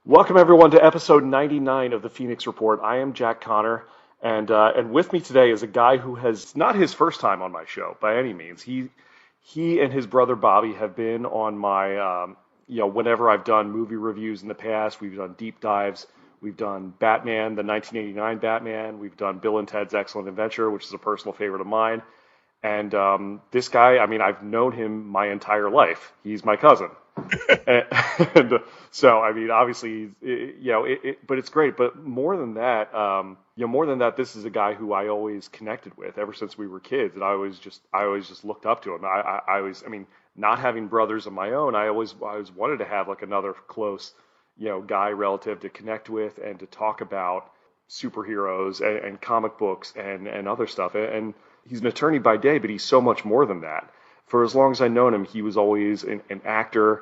Welcome everyone to episode 99 of the Phoenix Report. I am Jack Connor, and with me today is a guy who has not his first time on my show by any means. He and his brother Bobby have been on my whenever I've done movie reviews in the past. We've done deep dives. We've done Batman, the 1989 Batman. We've done Bill and Ted's Excellent Adventure, which is a personal favorite of mine. And this guy, I've known him my entire life. He's my cousin. and so, obviously, but it's great. But more than that, this is a guy who I always connected with ever since we were kids, and I always just looked up to him. Not having brothers of my own, I always wanted to have like another close, guy relative to connect with and to talk about superheroes and comic books and other stuff. And he's an attorney by day, but he's so much more than that. For as long as I've known him, he was always an actor,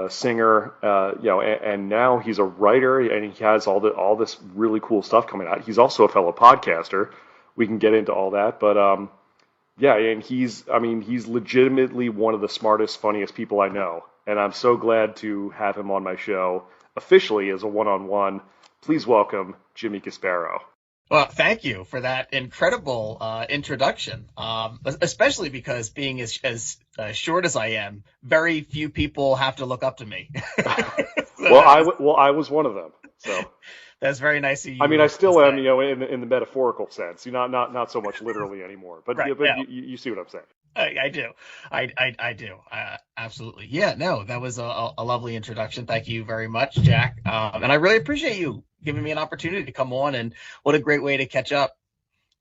singer, and now he's a writer, and he has all this really cool stuff coming out. He's also a fellow podcaster. We can get into all that, but and he's legitimately one of the smartest, funniest people I know, and I'm so glad to have him on my show officially as a one-on-one. Please welcome Jimmy Gaspero. Well, thank you for that incredible introduction, especially because being as short as I am, very few people have to look up to me. I was one of them. So that's very nice of you. I still am, in the metaphorical sense, not so much literally anymore. But right, you see what I'm saying. I do. I do. Absolutely. Yeah, no, that was a lovely introduction. Thank you very much, Jack. And I really appreciate you giving me an opportunity to come on, and what a great way to catch up,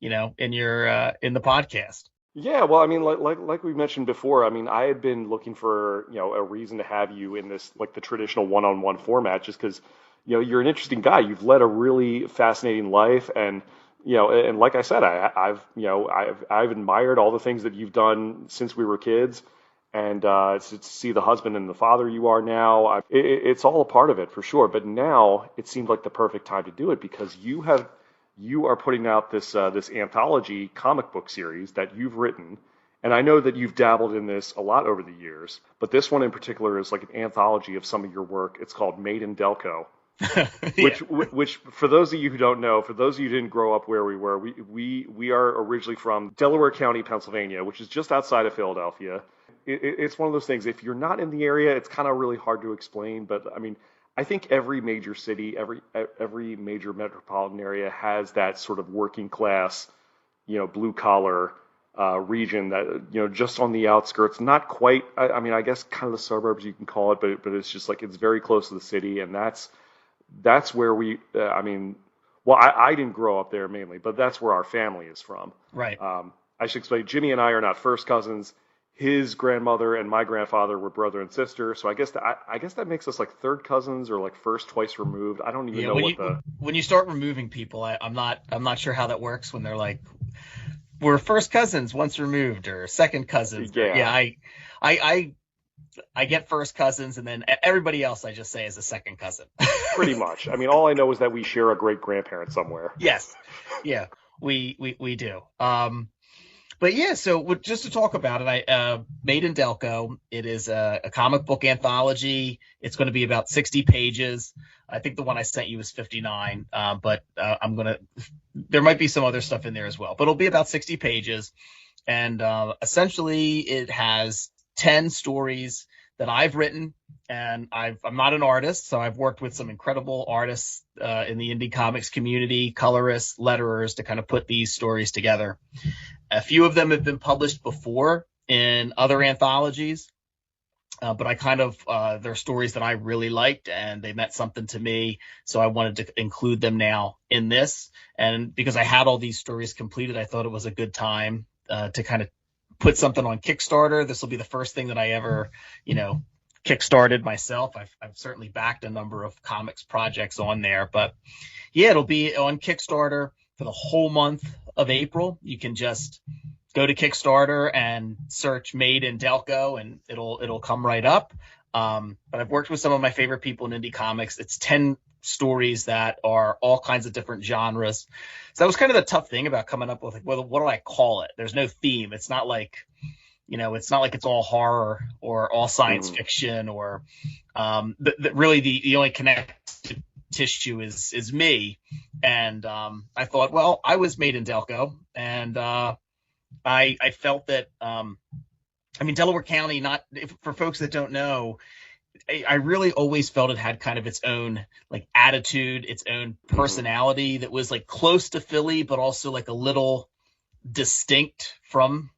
in the podcast. Yeah, well, like we mentioned before, I had been looking for, a reason to have you in this, like the traditional one-on-one format, just because, you're an interesting guy. You've led a really fascinating life, and and like I said, I've admired all the things that you've done since we were kids, and to see the husband and the father you are now, it's all a part of it for sure. But now it seemed like the perfect time to do it because you are putting out this anthology comic book series that you've written, and I know that you've dabbled in this a lot over the years, but this one in particular is like an anthology of some of your work. It's called Made in Delco. Yeah. Which for those of you who don't know, for those of you who didn't grow up where we were, we are originally from Delaware County, Pennsylvania, which is just outside of Philadelphia. It's one of those things, if you're not in the area, it's kind of really hard to explain, but I think every major city, every major metropolitan area has that sort of working class, blue collar region that, just on the outskirts, not quite, I guess kind of the suburbs you can call it, but it's just like, it's very close to the city, and that's where we, I didn't grow up there mainly, but that's where our family is from. Right. I should explain, Jimmy and I are not first cousins. His grandmother and my grandfather were brother and sister, so I guess that makes us like third cousins or like first twice removed. I don't even know when you start removing people, I'm not sure how that works when they're like, we're first cousins once removed or second cousins. Yeah. I get first cousins, and then everybody else I just say is a second cousin. Pretty much. All I know is that we share a great grandparent somewhere. Yes. Yeah, we do. But yeah, so just to talk about it, I Made in Delco. It is a comic book anthology. It's going to be about 60 pages. I think the one I sent you was 59, but there might be some other stuff in there as well. But it'll be about 60 pages, and essentially it has 10 stories that I've written, and I'm not an artist, so I've worked with some incredible artists in the indie comics community, colorists, letterers, to kind of put these stories together. A few of them have been published before in other anthologies, but they're stories that I really liked, and they meant something to me, so I wanted to include them now in this. And because I had all these stories completed, I thought it was a good time to kind of put something on Kickstarter. This will be the first thing that I ever, kickstarted myself. I've certainly backed a number of comics projects on there, but yeah, it'll be on Kickstarter for the whole month of April. You can just go to Kickstarter and search Made in Delco, and it'll come right up. But I've worked with some of my favorite people in indie comics. It's 10 stories that are all kinds of different genres. So that was kind of the tough thing about coming up with, like, what do I call it? There's no theme. It's not like, it's not like it's all horror or all science fiction or really the only connected tissue is me. And I thought, well, I was made in Delco, and I felt that Delaware County, for folks that don't know, I really always felt it had kind of its own like attitude, its own personality that was like close to Philly, but also like a little distinct from,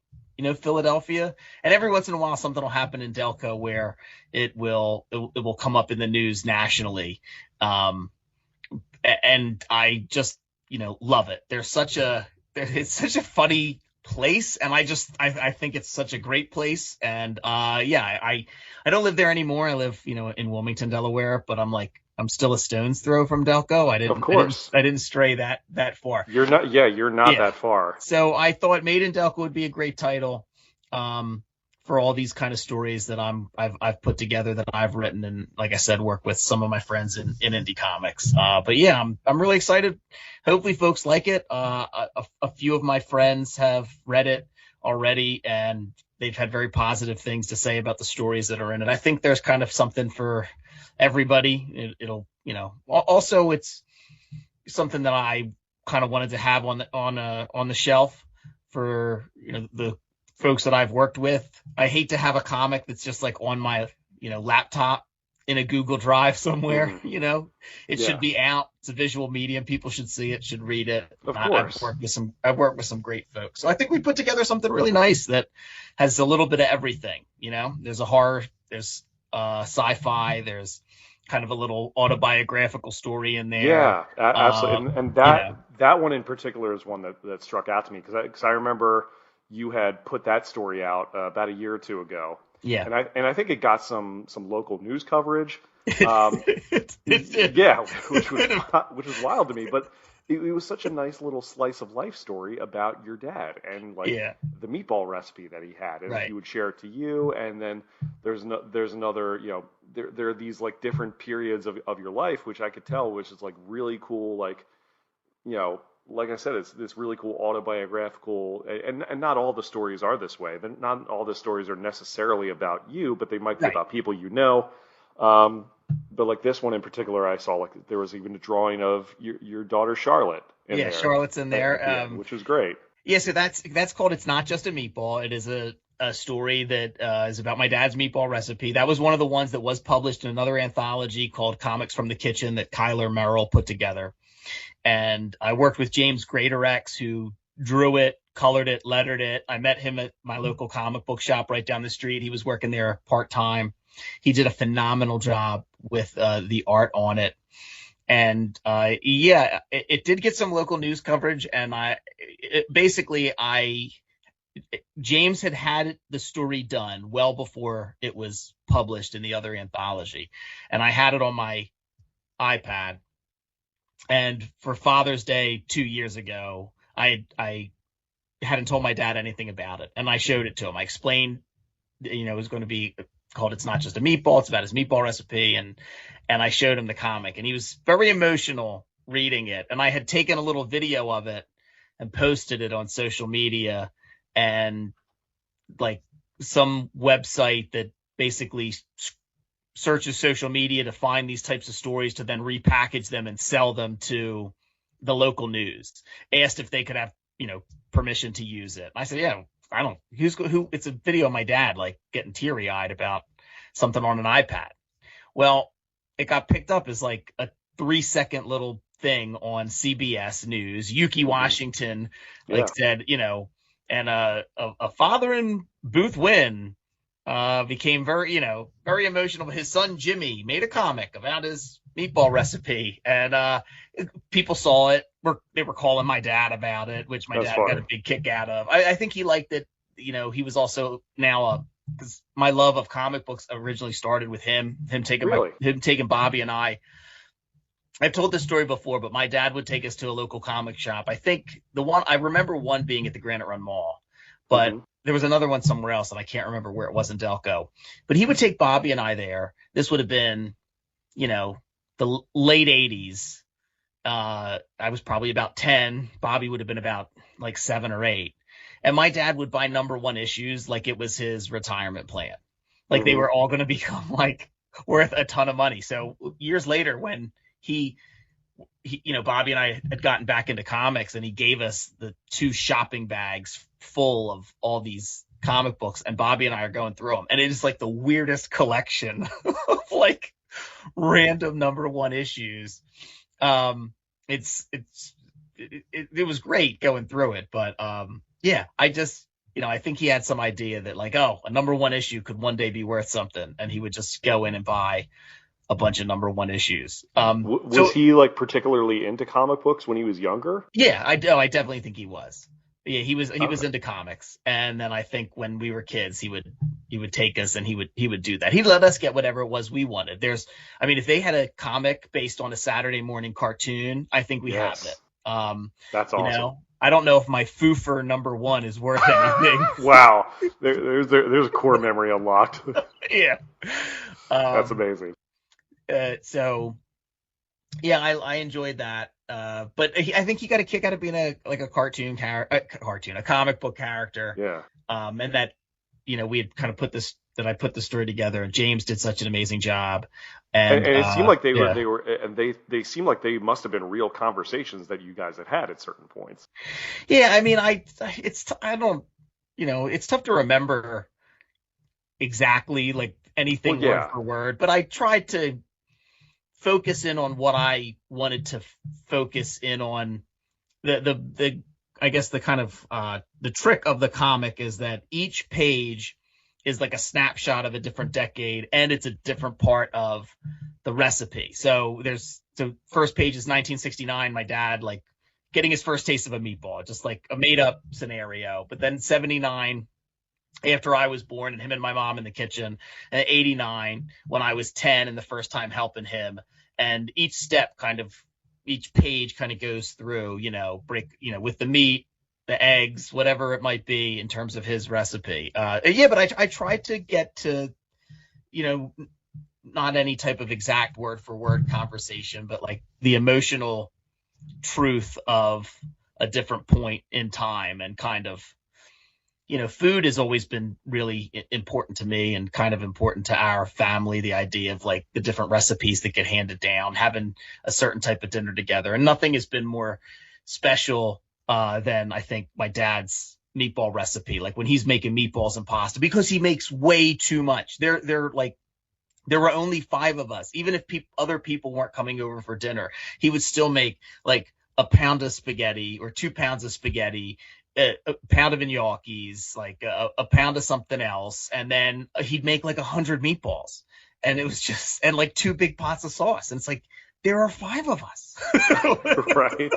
Philadelphia. And every once in a while, something will happen in Delco where it will come up in the news nationally. And I just, love it. It's such a funny place, and I think it's such a great place. And I don't live there anymore. I live in Wilmington, Delaware, but I'm still a stone's throw from Delco. I didn't stray that far. You're not that far. So I thought Made in Delco would be a great title for all these kind of stories that I've put together, that I've written, and like I said, work with some of my friends in indie comics. But yeah, I'm really excited. Hopefully folks like it. A few of my friends have read it already, and they've had very positive things to say about the stories that are in it. I think there's kind of something for everybody. It'll, also it's something that I kind of wanted to have on the shelf for, the folks that I've worked with. I hate to have a comic that's just like on my, laptop in a Google Drive somewhere. It should be out. It's a visual medium. People should see it, should read it. Of course. I've worked with some great folks. So I think we put together something really nice that has a little bit of everything. There's a horror, there's sci-fi, there's kind of a little autobiographical story in there. Yeah, absolutely. And that one in particular is one that struck out to me because I remember you had put that story out about a year or two ago. Yeah. And I think it got some local news coverage. It did. Yeah, which was wild to me, but it was such a nice little slice of life story about your dad and the meatball recipe that he had, and he would share it to you. And then there's another, there are these like different periods of your life, which I could tell, which is like really cool. Like, like I said, it's this really cool autobiographical, and not all the stories are this way. Not all the stories are necessarily about you, but they might be about people you know. But like this one in particular, I saw like there was even a drawing of your daughter Charlotte in there. Charlotte's in there, which was great. Yeah, so that's called It's Not Just a Meatball. It is a story that is about my dad's meatball recipe. That was one of the ones that was published in another anthology called Comics from the Kitchen that Kyler Merrill put together. And I worked with James Greatorex, who drew it, colored it, lettered it. I met him at my local comic book shop right down the street. He was working there part-time. He did a phenomenal job with the art on it. And it did get some local news coverage. And James had the story done well before it was published in the other anthology. And I had it on my iPad. And for Father's Day 2 years ago, I hadn't told my dad anything about it. And I showed it to him. I explained, it was going to be called It's Not Just a Meatball. It's about his meatball recipe. And I showed him the comic. And he was very emotional reading it. And I had taken a little video of it and posted it on social media. And like some website that basically searches social media to find these types of stories to then repackage them and sell them to the local news, asked if they could have, permission to use it. I said, yeah, I don't, who, it's a video of my dad, like getting teary eyed about something on an iPad. Well, it got picked up as like a 3-second little thing on CBS News. Yuki Washington said, and a father in Boothwyn became very emotional. His son Jimmy made a comic about his meatball recipe, and people saw it. They were calling my dad about it, which my dad got a big kick out of. I think he liked it. He was also now because my love of comic books originally started with him taking Bobby and I. I've told this story before, but my dad would take us to a local comic shop. I think I remember one being at the Granite Run Mall, but there was another one somewhere else, and I can't remember where it was in Delco. But he would take Bobby and I there. This would have been, the late 80s. I was probably about 10. Bobby would have been about like 7 or 8. And my dad would buy number 1 issues like it was his retirement plan. Like they were all going to become like worth a ton of money. So years later, when Bobby and I had gotten back into comics, and he gave us the 2 shopping bags full of all these comic books, and Bobby and I are going through them, and it is like the weirdest collection of like random number 1 issues. It was great going through it, but yeah, I think he had some idea that like, oh, a number 1 issue could one day be worth something, and he would just go in and buy a bunch of number 1 issues. Was he like particularly into comic books when he was younger? Yeah, I definitely think he was. Yeah, he was into comics, and then I think when we were kids, he would take us and he would do that. He'd let us get whatever it was we wanted. If they had a comic based on a Saturday morning cartoon, I think we have it. That's awesome. I don't know if my Foofer number 1 is worth anything. Wow, there's a core memory unlocked. Yeah, that's amazing. So yeah, I enjoyed that. But I think he got a kick out of being a comic book character. Yeah. And that, we had kind of I put the story together, and James did such an amazing job. And it seemed like they seemed like they must have been real conversations that you guys had at certain points. Yeah. I mean, it's tough to remember exactly like anything word for word, but I tried to focus in on what I wanted to focus in on. I guess the kind of the trick of the comic is that each page is like a snapshot of a different decade, and it's a different part of the recipe. So first page is 1969, my dad like getting his first taste of a meatball, just like a made up scenario. But then 79, after I was born, and him and my mom in the kitchen, and 89 when I was 10 and the first time helping him. And each page kind of goes through, with the meat, the eggs, whatever it might be in terms of his recipe. But I tried to get to, not any type of exact word for word conversation, but like the emotional truth of a different point in time, and kind of, food has always been really important to me and kind of important to our family. The idea of like the different recipes that get handed down, having a certain type of dinner together. And nothing has been more special than I think my dad's meatball recipe. Like when he's making meatballs and pasta, because he makes way too much. There were only 5 of us. Even if other people weren't coming over for dinner, he would still make like a pound of spaghetti or 2 pounds of spaghetti, a pound of gnocchis, like a pound of something else, and then he'd make like 100 meatballs, and it was just, and like 2 big pots of sauce, and it's like there are 5 of us. Right.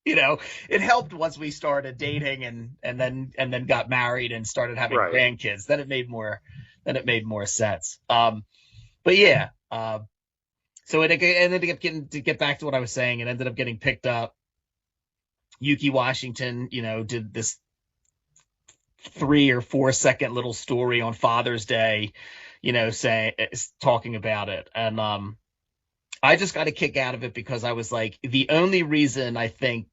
It helped once we started dating and then got married and started having grandkids. Then it made more sense. But yeah, so it ended up to get back to what I was saying, it ended up getting picked up. Yuki Washington, did this 3 or 4 second little story on Father's Day, talking about it. And I just got a kick out of it because I was like, the only reason I think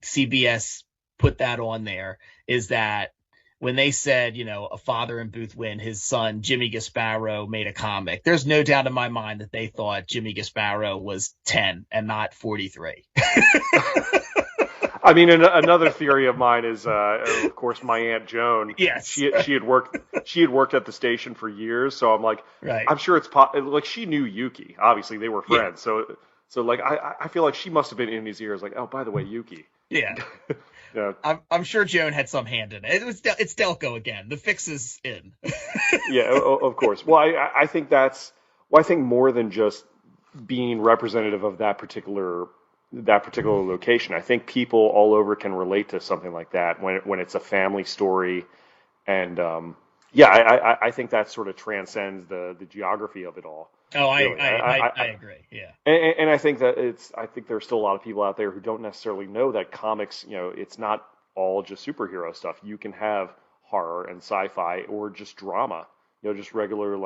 CBS put that on there is that when they said, a father in Booth Wynn, his son, Jimmy Gaspero, made a comic, there's no doubt in my mind that they thought Jimmy Gaspero was 10 and not 43. I mean, another theory of mine is, of course, my Aunt Joan. Yes, she had worked at the station for years, so I'm like, I'm sure it's like she knew Yuki. Obviously, they were friends, so like I feel like she must have been in his ears, like, oh, by the way, Yuki. Yeah. Yeah. I'm sure Joan had some hand in it. It's Delco again. The fix is in. Yeah, of course. Well, I think I think more than just being representative of that particular location. I think people all over can relate to something like that when it's a family story, and I think that sort of transcends the geography of it all. Oh, really. I agree. Yeah, and I think that I think there's still a lot of people out there who don't necessarily know that comics, it's not all just superhero stuff. You can have horror and sci-fi or just drama, just regular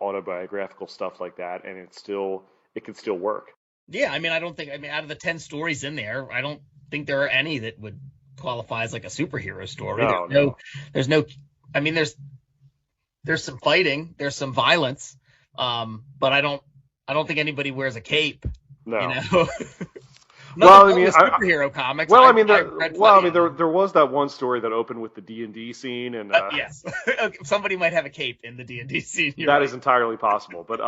autobiographical stuff like that, and it can still work. Yeah, out of the 10 stories in there, I don't think there are any that would qualify as like a superhero story. No. There's some fighting, there's some violence, but I don't think anybody wears a cape. You No. know, Well, nothing I wrong mean, with superhero comics. well, I mean, I've read there was that one story that opened with the D&D scene, and yes, okay, somebody might have a cape in the D&D scene. You're that right. is entirely possible. But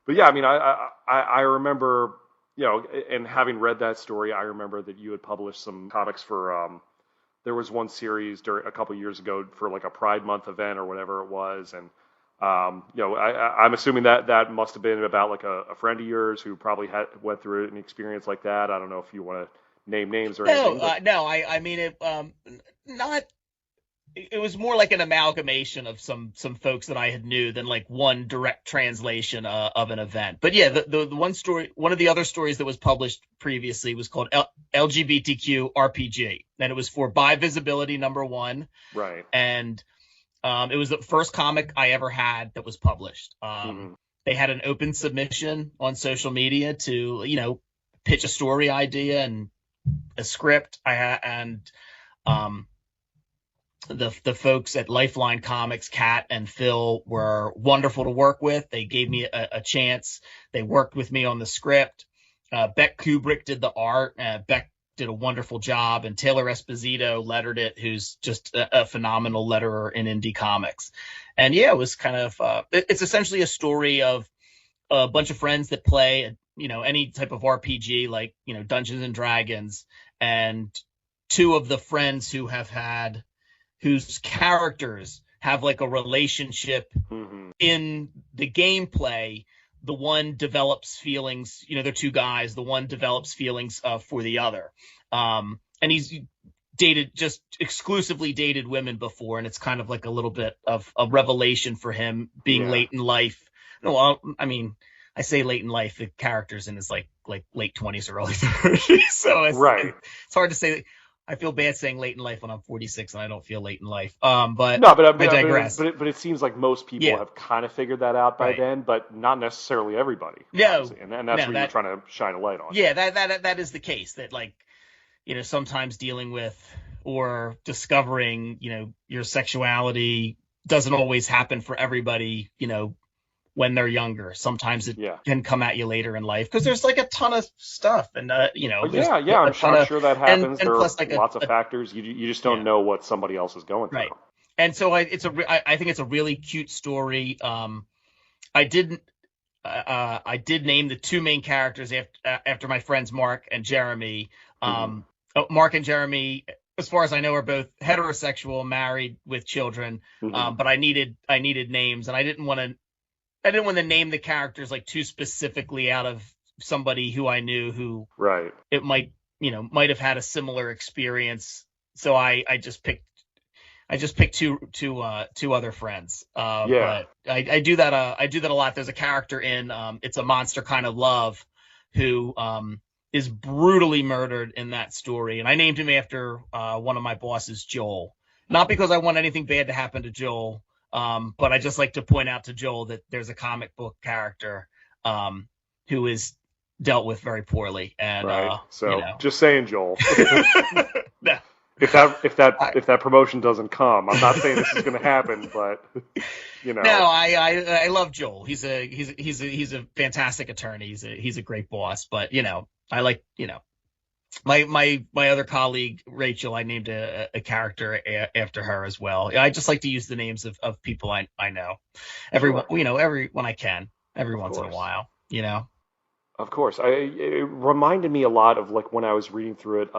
yeah, I mean, I remember, and having read that story, I remember that you had published some comics for there was one series during a couple years ago for like a Pride Month event or whatever it was, and I'm assuming that that must have been about like a friend of yours who probably went through an experience like that. I don't know if you want to name names or No, anything, but no, I mean it. Not. It was more like an amalgamation of some folks that I had knew than like one direct translation of an event. But yeah, the one story, one of the other stories that was published previously was called LGBTQ RPG, and it was for By Visibility #1, right. and it was the first comic I ever had that was published. Hmm. They had an open submission on social media to pitch a story idea and a script. Um, the folks at Lifeline Comics, Kat and Phil, were wonderful to work with. They gave me a chance. They worked with me on the script. Beck Kubrick did the art. Beck did a wonderful job, and Taylor Esposito lettered it, who's just a phenomenal letterer in indie comics. And yeah, it was kind of it's essentially a story of a bunch of friends that play any type of RPG, like Dungeons and Dragons, and two of the friends whose characters have like a relationship Hmm. in the gameplay. The one develops feelings, they're two guys. The one develops feelings for the other. And he's just exclusively dated women before. And it's kind of like a little bit of a revelation for him being Yeah. late in life. No, I mean, I say late in life, the character's in his like late 20s or early 30s. So Right. it's hard to say. I feel bad saying late in life when I'm 46 and I don't feel late in life. But No, I digress. but it seems like most people Yeah, have kind of figured that out by right. then, but not necessarily everybody, No, obviously. And that's no, what you're trying to shine a light on. yeah, that is the case. That like, sometimes dealing with or discovering, your sexuality doesn't always happen for everybody, when they're younger. Sometimes it Yeah. can come at you later in life because there's like a ton of stuff, and there's Yeah, a ton I'm of, sure that happens. and There are plus like lots of factors. You just don't yeah, know what somebody else is going right. through. And so I think it's a really cute story. I didn't. I did name the two main characters after my friends Mark and Jeremy. Hmm. Mark and Jeremy, as far as I know, are both heterosexual, married with children. Hmm. But I needed names, and I didn't want to name the characters like too specifically out of somebody who I knew who Right. it might have had a similar experience. So I just picked two other friends. Yeah. But I do that a lot. There's a character in It's a Monster Kind of Love who is brutally murdered in that story, and I named him after one of my bosses, Joel. Not because I want anything bad to happen to Joel, but I just like to point out to Joel that there's a comic book character who is dealt with very poorly, and Right. So just saying, Joel. Yeah. If that promotion doesn't come, I'm not saying this is going to happen, but No, I love Joel. He's a fantastic attorney. He's a great boss. But I like my other colleague Rachel. I named a character after her as well. I just like to use the names of people I know. Everyone, when I can, every once in a while. Of course. It reminded me a lot of like when I was reading through it.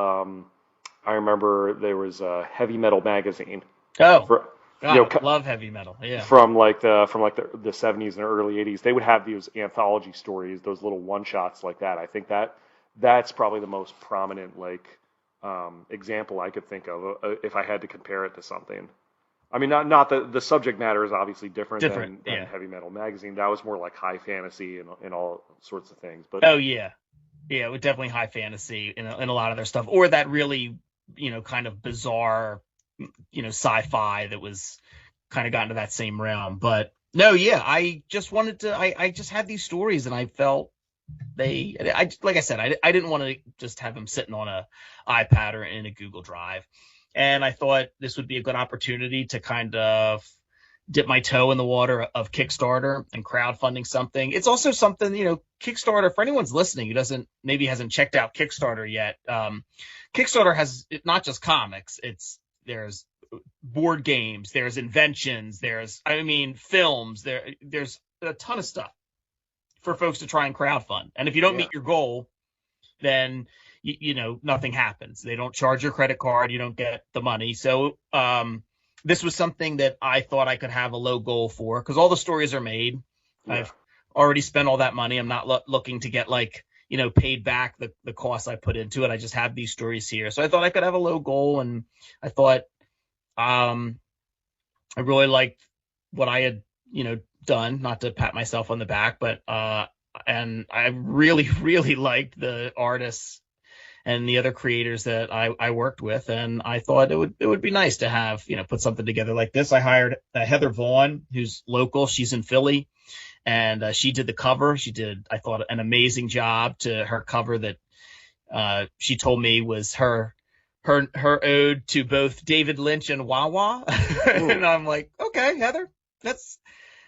I remember there was a heavy metal magazine. Oh, For, God, love heavy metal. Yeah. From the 70s and early 80s, they would have these anthology stories, those little one shots like that. I think that's probably the most prominent example I could think of if I had to compare it to something. I mean, not the subject matter is obviously different than heavy metal magazine. That was more like high fantasy and all sorts of things. But oh yeah, it was definitely high fantasy in a lot of their stuff, or that really kind of bizarre sci-fi that was kind of gotten to that same realm. But no, yeah, I just wanted to. I just had these stories, and I felt like I said, I didn't want to just have them sitting on a iPad or in a Google Drive. And I thought this would be a good opportunity to kind of, dip my toe in the water of Kickstarter and crowdfunding something. It's also something, Kickstarter, for anyone's listening who hasn't checked out Kickstarter yet. Kickstarter has not just comics. There's board games, there's inventions, films, there's a ton of stuff for folks to try and crowdfund. And if you don't meet your goal, then nothing happens. They don't charge your credit card, you don't get the money. So this was something that I thought I could have a low goal for, because all the stories are made. Yeah. I've already spent all that money. I'm not looking to get paid back the costs I put into it. I just have these stories here. So I thought I could have a low goal, and I thought I really liked what I had, done, not to pat myself on the back, but and I really, really liked the artists and the other creators that I worked with. And I thought it would be nice to have, put something together like this. I hired Heather Vaughn, who's local. She's in Philly, and she did the cover. She did, I thought, an amazing job to her cover that she told me was her ode to both David Lynch and Wawa. And I'm like, okay, Heather, that's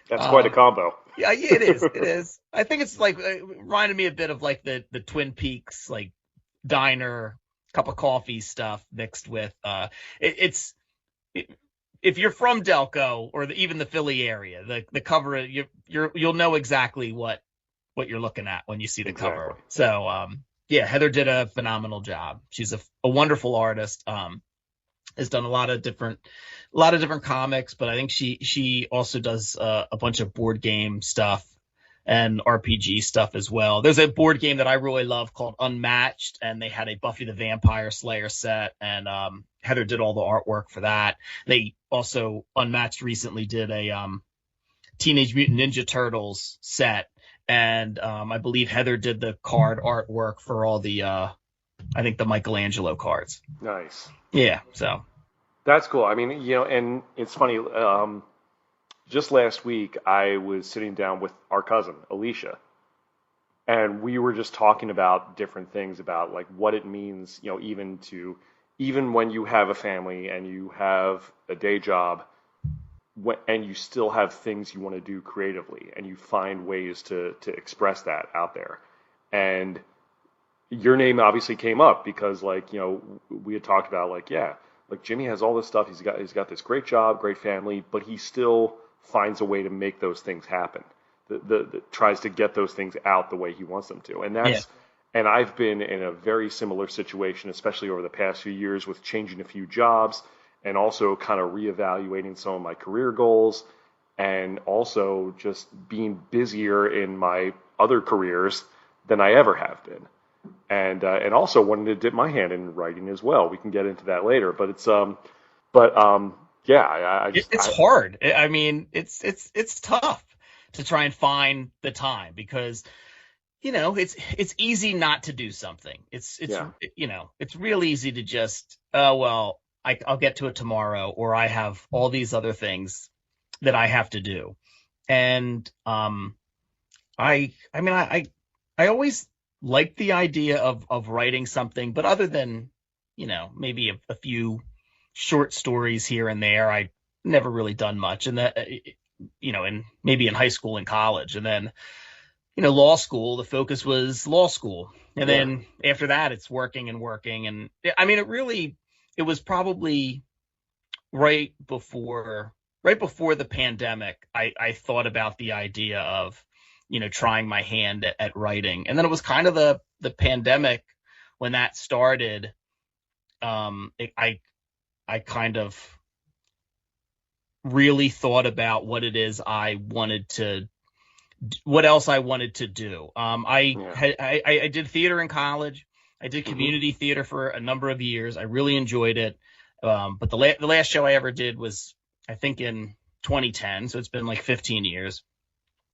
quite a combo. Yeah, it is. It is. I think it's it reminded me a bit of the Twin Peaks, diner, cup of coffee stuff mixed with if you're from Delco or even the Philly area, the cover, you'll know exactly what you're looking at when you see the cover. So Heather did a phenomenal job. She's a wonderful artist. Has done a lot of different comics, but I think she also does a bunch of board game stuff and RPG stuff as well. There's a board game that I really love called Unmatched, and they had a Buffy the Vampire Slayer set, and Heather did all the artwork for that. They also, Unmatched recently did a Teenage Mutant Ninja Turtles set, and I believe Heather did the card artwork for all the I think the Michelangelo cards. Nice. Yeah, so that's cool. I mean, and it's funny. Just last week, I was sitting down with our cousin Alicia, and we were just talking about different things about what it means, even when you have a family and you have a day job, and you still have things you want to do creatively, and you find ways to express that out there. And your name obviously came up because we had talked about Jimmy has all this stuff. He's got this great job, great family, but he still finds a way to make those things happen. Tries to get those things out the way he wants them to. And and I've been in a very similar situation, especially over the past few years, with changing a few jobs and also kind of reevaluating some of my career goals, and also just being busier in my other careers than I ever have been. And also wanting to dip my hand in writing as well. We can get into that later, but it's it's hard. I mean, it's tough to try and find the time, because it's easy not to do something. It's real easy to just I'll get to it tomorrow, or I have all these other things that I have to do. And I always liked the idea of writing something, but other than maybe a few short stories here and there, I never really done much. And that and maybe in high school and college, and then law school, the focus was law school, and then after that it's working. And I mean, it was probably right before the pandemic, I thought about the idea of trying my hand at writing. And then it was kind of the pandemic when that started. I kind of really thought about what else I wanted to do. I did theater in college. I did community theater for a number of years. I really enjoyed it. But the last show I ever did was, I think, in 2010. So it's been 15 years.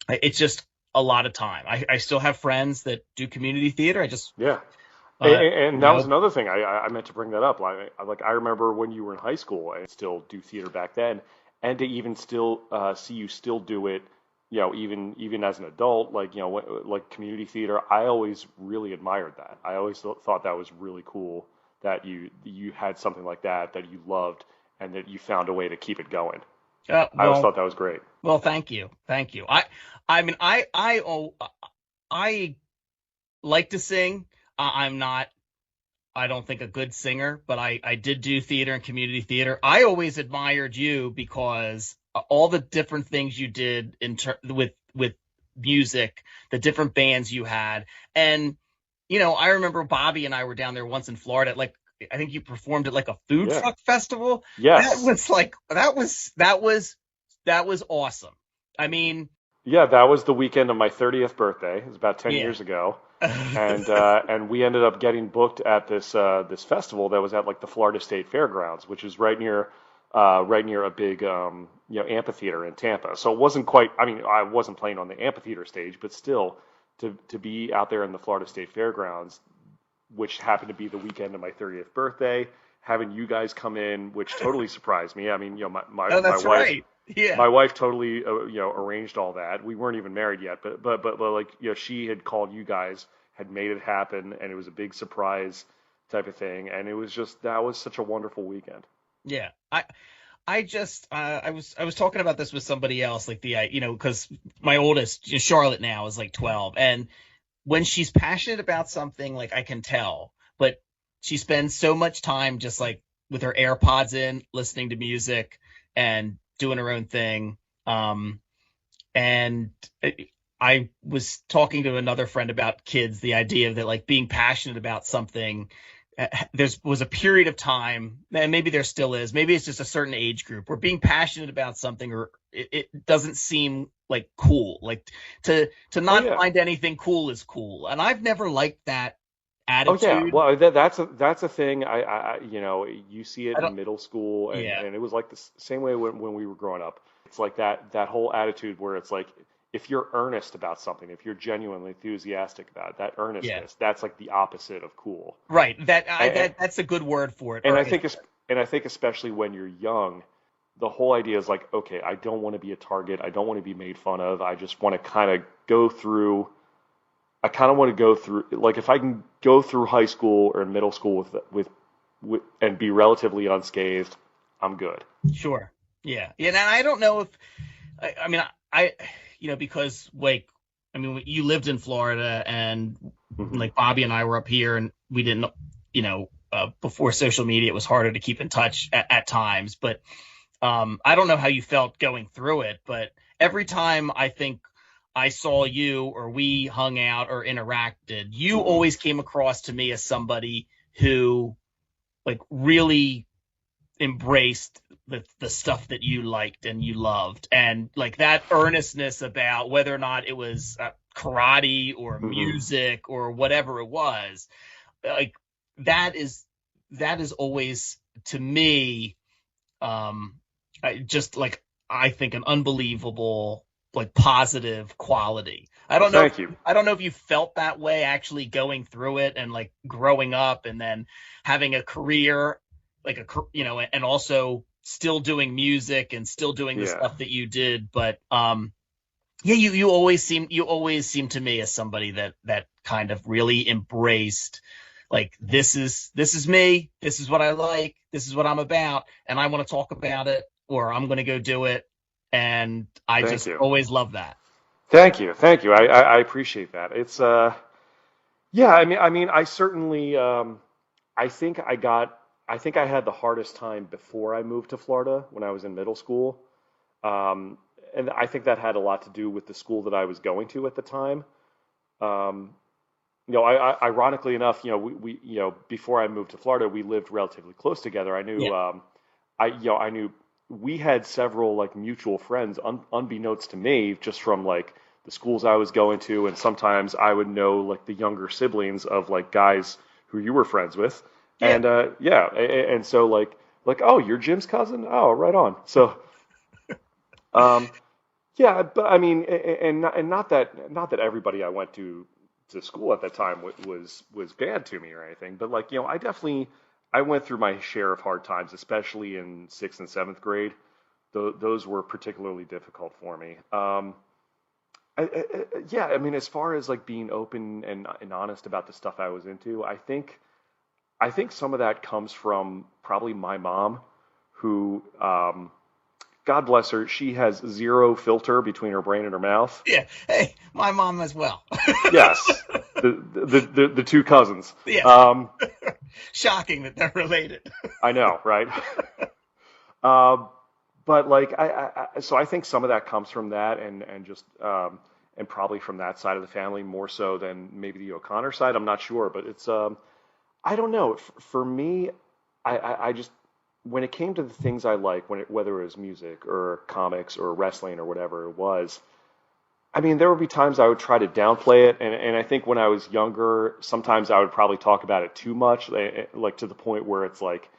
It's just a lot of time. I still have friends that do community theater. And that was another thing I meant to bring that up. I remember when you were in high school, I still do theater back then, and to even still see you still do it, even as an adult, like community theater. I always really admired that. I always thought that was really cool that you had something like that you loved, and that you found a way to keep it going. I always Well, thought that was great. thank you, thank you. I mean, I like to sing. I'm not, I don't think, a good singer, but I did do theater and community theater. I always admired you because all the different things you did with music, the different bands you had, and I remember Bobby and I were down there once in Florida. Like, I think you performed at like a food Yeah. truck festival. That Yes. was like that was awesome. I mean, Yeah, that was the weekend of my 30th birthday. It was about 10 yeah. years ago. And we ended up getting booked at this festival that was at like the Florida State Fairgrounds, which is right near a big amphitheater in Tampa. So it wasn't quite. I mean, I wasn't playing on the amphitheater stage, but still, to be out there in the Florida State Fairgrounds, which happened to be the weekend of my 30th birthday, having you guys come in, which totally surprised me. I mean, Oh, my that's wife right. Yeah. my wife totally arranged all that. We weren't even married yet, but like she had called you guys, had made it happen, and it was a big surprise type of thing, and it was just that was such a wonderful weekend. Yeah. I just I was talking about this with somebody else, like because my oldest, Charlotte, now is like 12, and when she's passionate about something, like, I can tell, but she spends so much time just like with her AirPods in, listening to music and doing her own thing. And I was talking to another friend about kids, the idea that, like, being passionate about something, there was a period of time, and maybe there still is, maybe it's just a certain age group where being passionate about something, or it doesn't seem like cool, like to Oh not yeah, find anything cool is cool. And I've never liked that oh yeah. attitude. Well, that's a thing. You see it I in don't, middle school, yeah, and it was like the same way when we were growing up. It's like that whole attitude where it's like if you're earnest about something, if you're genuinely enthusiastic about it, that yeah, earnestness, that's like the opposite of cool. right. And, That's a good word for it. And I Earnest. think, and I think especially when you're young, the whole idea is like, okay, I don't want to be a target. I don't want to be made fun of. I just want to kind of go through. I kind of want to go through, like, if I can go through high school or middle school with and be relatively unscathed, I'm good. Sure. Yeah. Yeah. And I don't know if, I mean, because, like, I mean, you lived in Florida, and Hmm. like Bobby and I were up here, and we didn't, before social media, it was harder to keep in touch at times. But I don't know how you felt going through it, but every time I think I saw you, or we hung out or interacted, you Hmm. always came across to me as somebody who, like, really embraced the stuff that you liked and you loved, and like that earnestness about whether or not it was karate or Hmm. music or whatever it was, like, that is that is always, to me, um just like, I think, an unbelievable, like, positive quality. Well, thank you. I don't know if you felt that way actually going through it, and like growing up and then having a career, like and also still doing music and still doing the Yeah. stuff that you did. But yeah, you always seem to me as somebody that kind of really embraced, like, this is me, this is what I like, this is what I'm about, and I want to talk about it, or I'm going to go do it. And I Thank just you. always love that. Thank you. Thank you. I appreciate that. It's yeah. I certainly I think I think I had the hardest time before I moved to Florida when I was in middle school. Um, and I think that had a lot to do with the school that I was going to at the time. Um, ironically enough, before I moved to Florida, we lived relatively close together. Yeah. I knew we had several like mutual friends, unbeknownst to me, just from like the schools I was going to, and sometimes I would know like the younger siblings of like guys who you were friends with, Yeah. and and so like oh, you're Jim's cousin? Oh, right on. So um, yeah, but I mean, and not that everybody I went to school at that time was bad to me or anything, but like I went through my share of hard times, especially in sixth and seventh grade. Those were particularly difficult for me. Yeah, I mean, as far as like being open and honest about the stuff I was into, I think some of that comes from probably my mom, who God bless her, she has zero filter between her brain and her mouth. Yeah. Hey, my mom as well. Yes, the two cousins. Yes. Shocking that they're related. I know, right? Uh, but like so I think some of that comes from that, and just and probably from that side of the family more so than maybe the O'Connor side. I'm not sure, but it's I don't know. For me, I just when it came to the things I like, whether it was music or comics or wrestling or whatever it was, I mean, there would be times I would try to downplay it, and I think when I was younger, sometimes I would probably talk about it too much, like to the point where it's like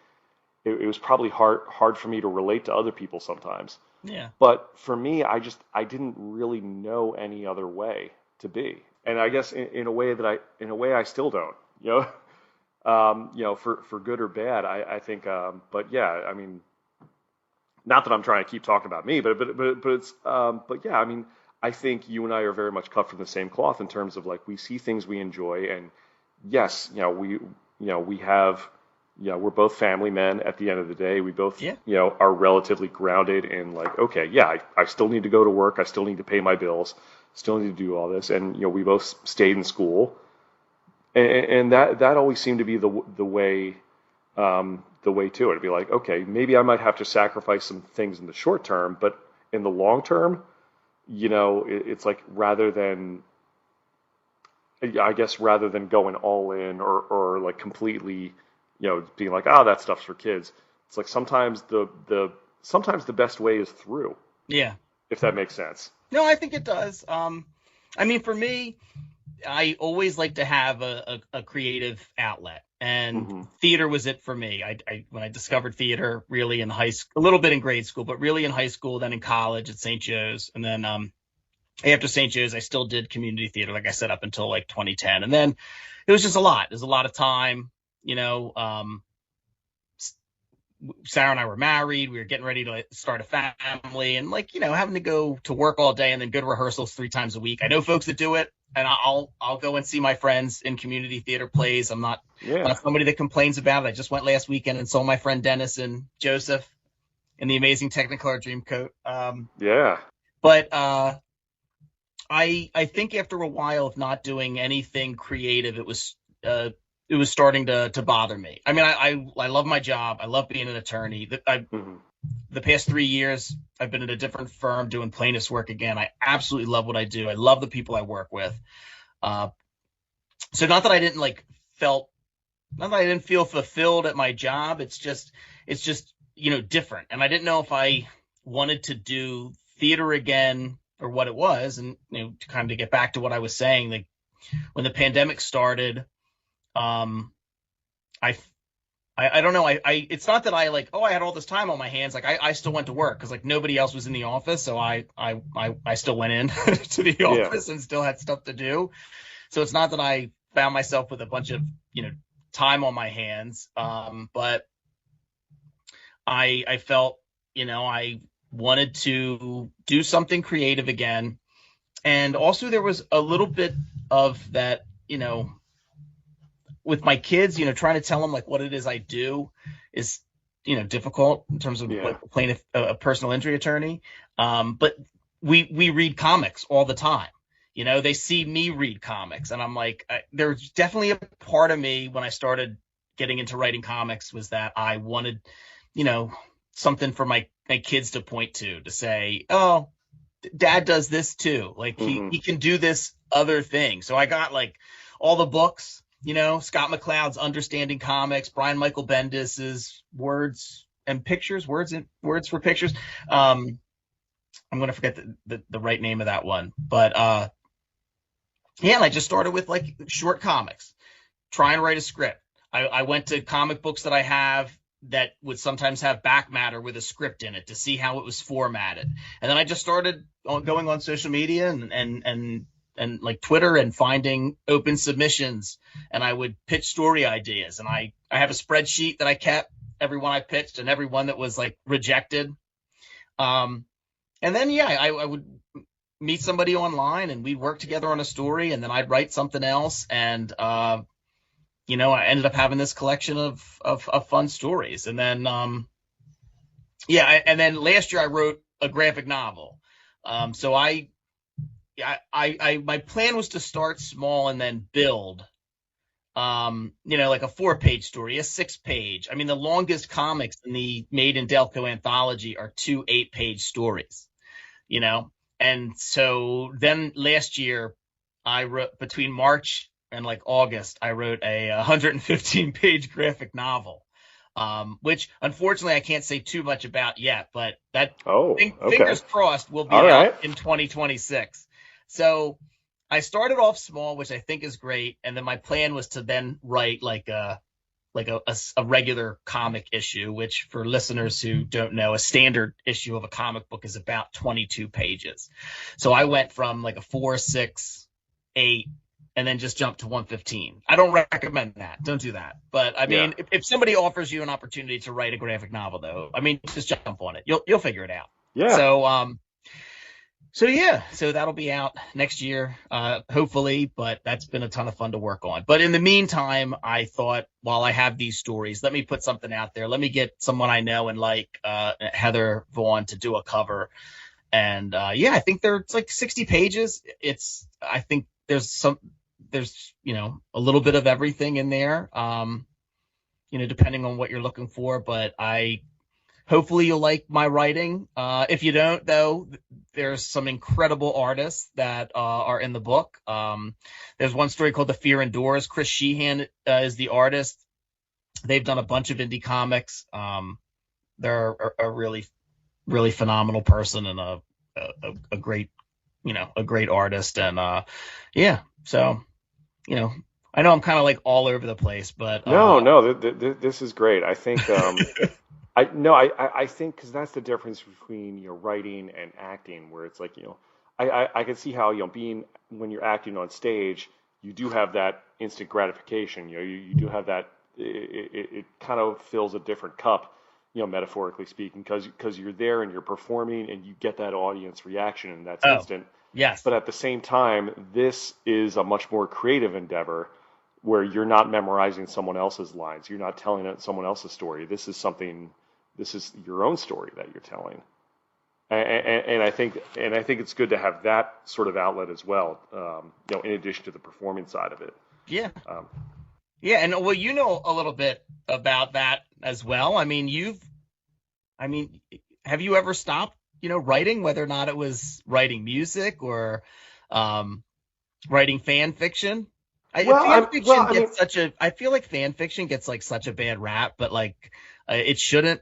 it was probably hard for me to relate to other people sometimes. Yeah. But for me, I didn't really know any other way to be, and I guess in a way that in a way I still don't, you know. For good or bad, I think. But yeah, I mean, not that I'm trying to keep talking about me, but it's. But yeah, I mean, I think you and I are very much cut from the same cloth in terms of like we see things we enjoy, and yes, we have, we're both family men at the end of the day. We both, Yeah. are relatively grounded in like, okay, yeah, I still need to go to work. I still need to pay my bills. Still need to do all this, and we both stayed in school. And that always seemed to be the way to it. It'd be like, okay, maybe I might have to sacrifice some things in the short term, but in the long term, it's like rather than going all in or like completely, being like, oh, that stuff's for kids. It's like sometimes the best way is through. Yeah. If that makes sense. No, I think it does. I mean, for me, I always like to have a creative outlet, and theater was it for me. When I discovered theater, really in high school, a little bit in grade school, but really in high school, then in college at St. Joe's, and then after St. Joe's, I still did community theater, like I said, up until like 2010, and then it was just a lot. There's a lot of time, Sarah and I were married. We were getting ready to start a family, and having to go to work all day and then go to rehearsals 3 times a week. I know folks that do it, and I'll go and see my friends in community theater plays. I'm not somebody that complains about it. I just went last weekend and saw my friend Dennis and Joseph in the amazing Technicolor Dreamcoat. But I think after a while of not doing anything creative, it was starting to bother me. I mean, I love my job. I love being an attorney. The past 3 years, I've been at a different firm doing plaintiff's work again. I absolutely love what I do. I love the people I work with. So not that I didn't feel fulfilled at my job. It's just different. And I didn't know if I wanted to do theater again or what it was. And to kind of get back to what I was saying, like when the pandemic started, I don't know. It's not that I had all this time on my hands. Like I still went to work because like nobody else was in the office. So I still went in to the office and still had stuff to do. So it's not that I found myself with a bunch of, time on my hands. But I felt, I wanted to do something creative again. And also there was a little bit of that, with my kids, trying to tell them like what it is I do is, difficult in terms of playing a personal injury attorney. But we read comics all the time. They see me read comics, and I'm like, there's definitely a part of me when I started getting into writing comics was that I wanted, something for my kids to point to say, oh, Dad does this too. Like he can do this other thing. So I got like all the books. Scott McCloud's Understanding Comics, Brian Michael Bendis's Words for Pictures. I'm going to forget the right name of that one. But, and I just started with like short comics, try and write a script. I went to comic books that I have that would sometimes have back matter with a script in it to see how it was formatted. And then I just started going on social media and like Twitter and finding open submissions, and I would pitch story ideas. And I have a spreadsheet that I kept every one I pitched and every one that was like rejected. And then, I would meet somebody online and we'd work together on a story, and then I'd write something else. And, I ended up having this collection of fun stories. And then, and then last year I wrote a graphic novel. So my plan was to start small and then build. Like a 4-page story, a 6-page. I mean, the longest comics in the Made in Delco anthology are 2 8-page stories. And so then last year, I wrote between March and like August, I wrote a 115-page graphic novel, which unfortunately I can't say too much about yet, but Oh, okay. fingers crossed will All be out right. in 2026. So I started off small, which I think is great, and then my plan was to then write like a regular comic issue, which for listeners who don't know, a standard issue of a comic book is about 22 pages. So I went from like a 4, 6, 8, and then just jumped to 115. I don't recommend that. Don't do that. But I Yeah. mean, if somebody offers you an opportunity to write a graphic novel, though, I mean, just jump on it. You'll figure it out. Yeah. So yeah, so that'll be out next year, hopefully, but that's been a ton of fun to work on. But in the meantime, I thought, while I have these stories, let me put something out there. Let me get someone I know and like, Heather Vaughn, to do a cover. And yeah, I think it's like 60 pages. I think there's a little bit of everything in there, depending on what you're looking for. But hopefully you'll like my writing. If you don't, though, there's some incredible artists that are in the book. There's one story called The Fear Endures. Chris Sheehan is the artist. They've done a bunch of indie comics. They're a really, really phenomenal person and a great, a great artist. And yeah, so, I know I'm kind of like all over the place, but No. This is great. I think. I think because that's the difference between writing and acting, where it's like I can see how being when you're acting on stage, you do have that instant gratification. You do have that. It kind of fills a different cup, metaphorically speaking, because you're there and you're performing and you get that audience reaction and that's oh, instant. yes. But at the same time, this is a much more creative endeavor where you're not memorizing someone else's lines. You're not telling someone else's story. This is your own story that you're telling. And I think it's good to have that sort of outlet as well, in addition to the performing side of it. Yeah. Um, Yeah. And well, a little bit about that as well. I mean, have you ever stopped, writing, whether or not it was writing music or um, writing fan fiction? well, Fan well, fiction I mean, I feel like fan fiction gets like such a bad rap, but like it shouldn't,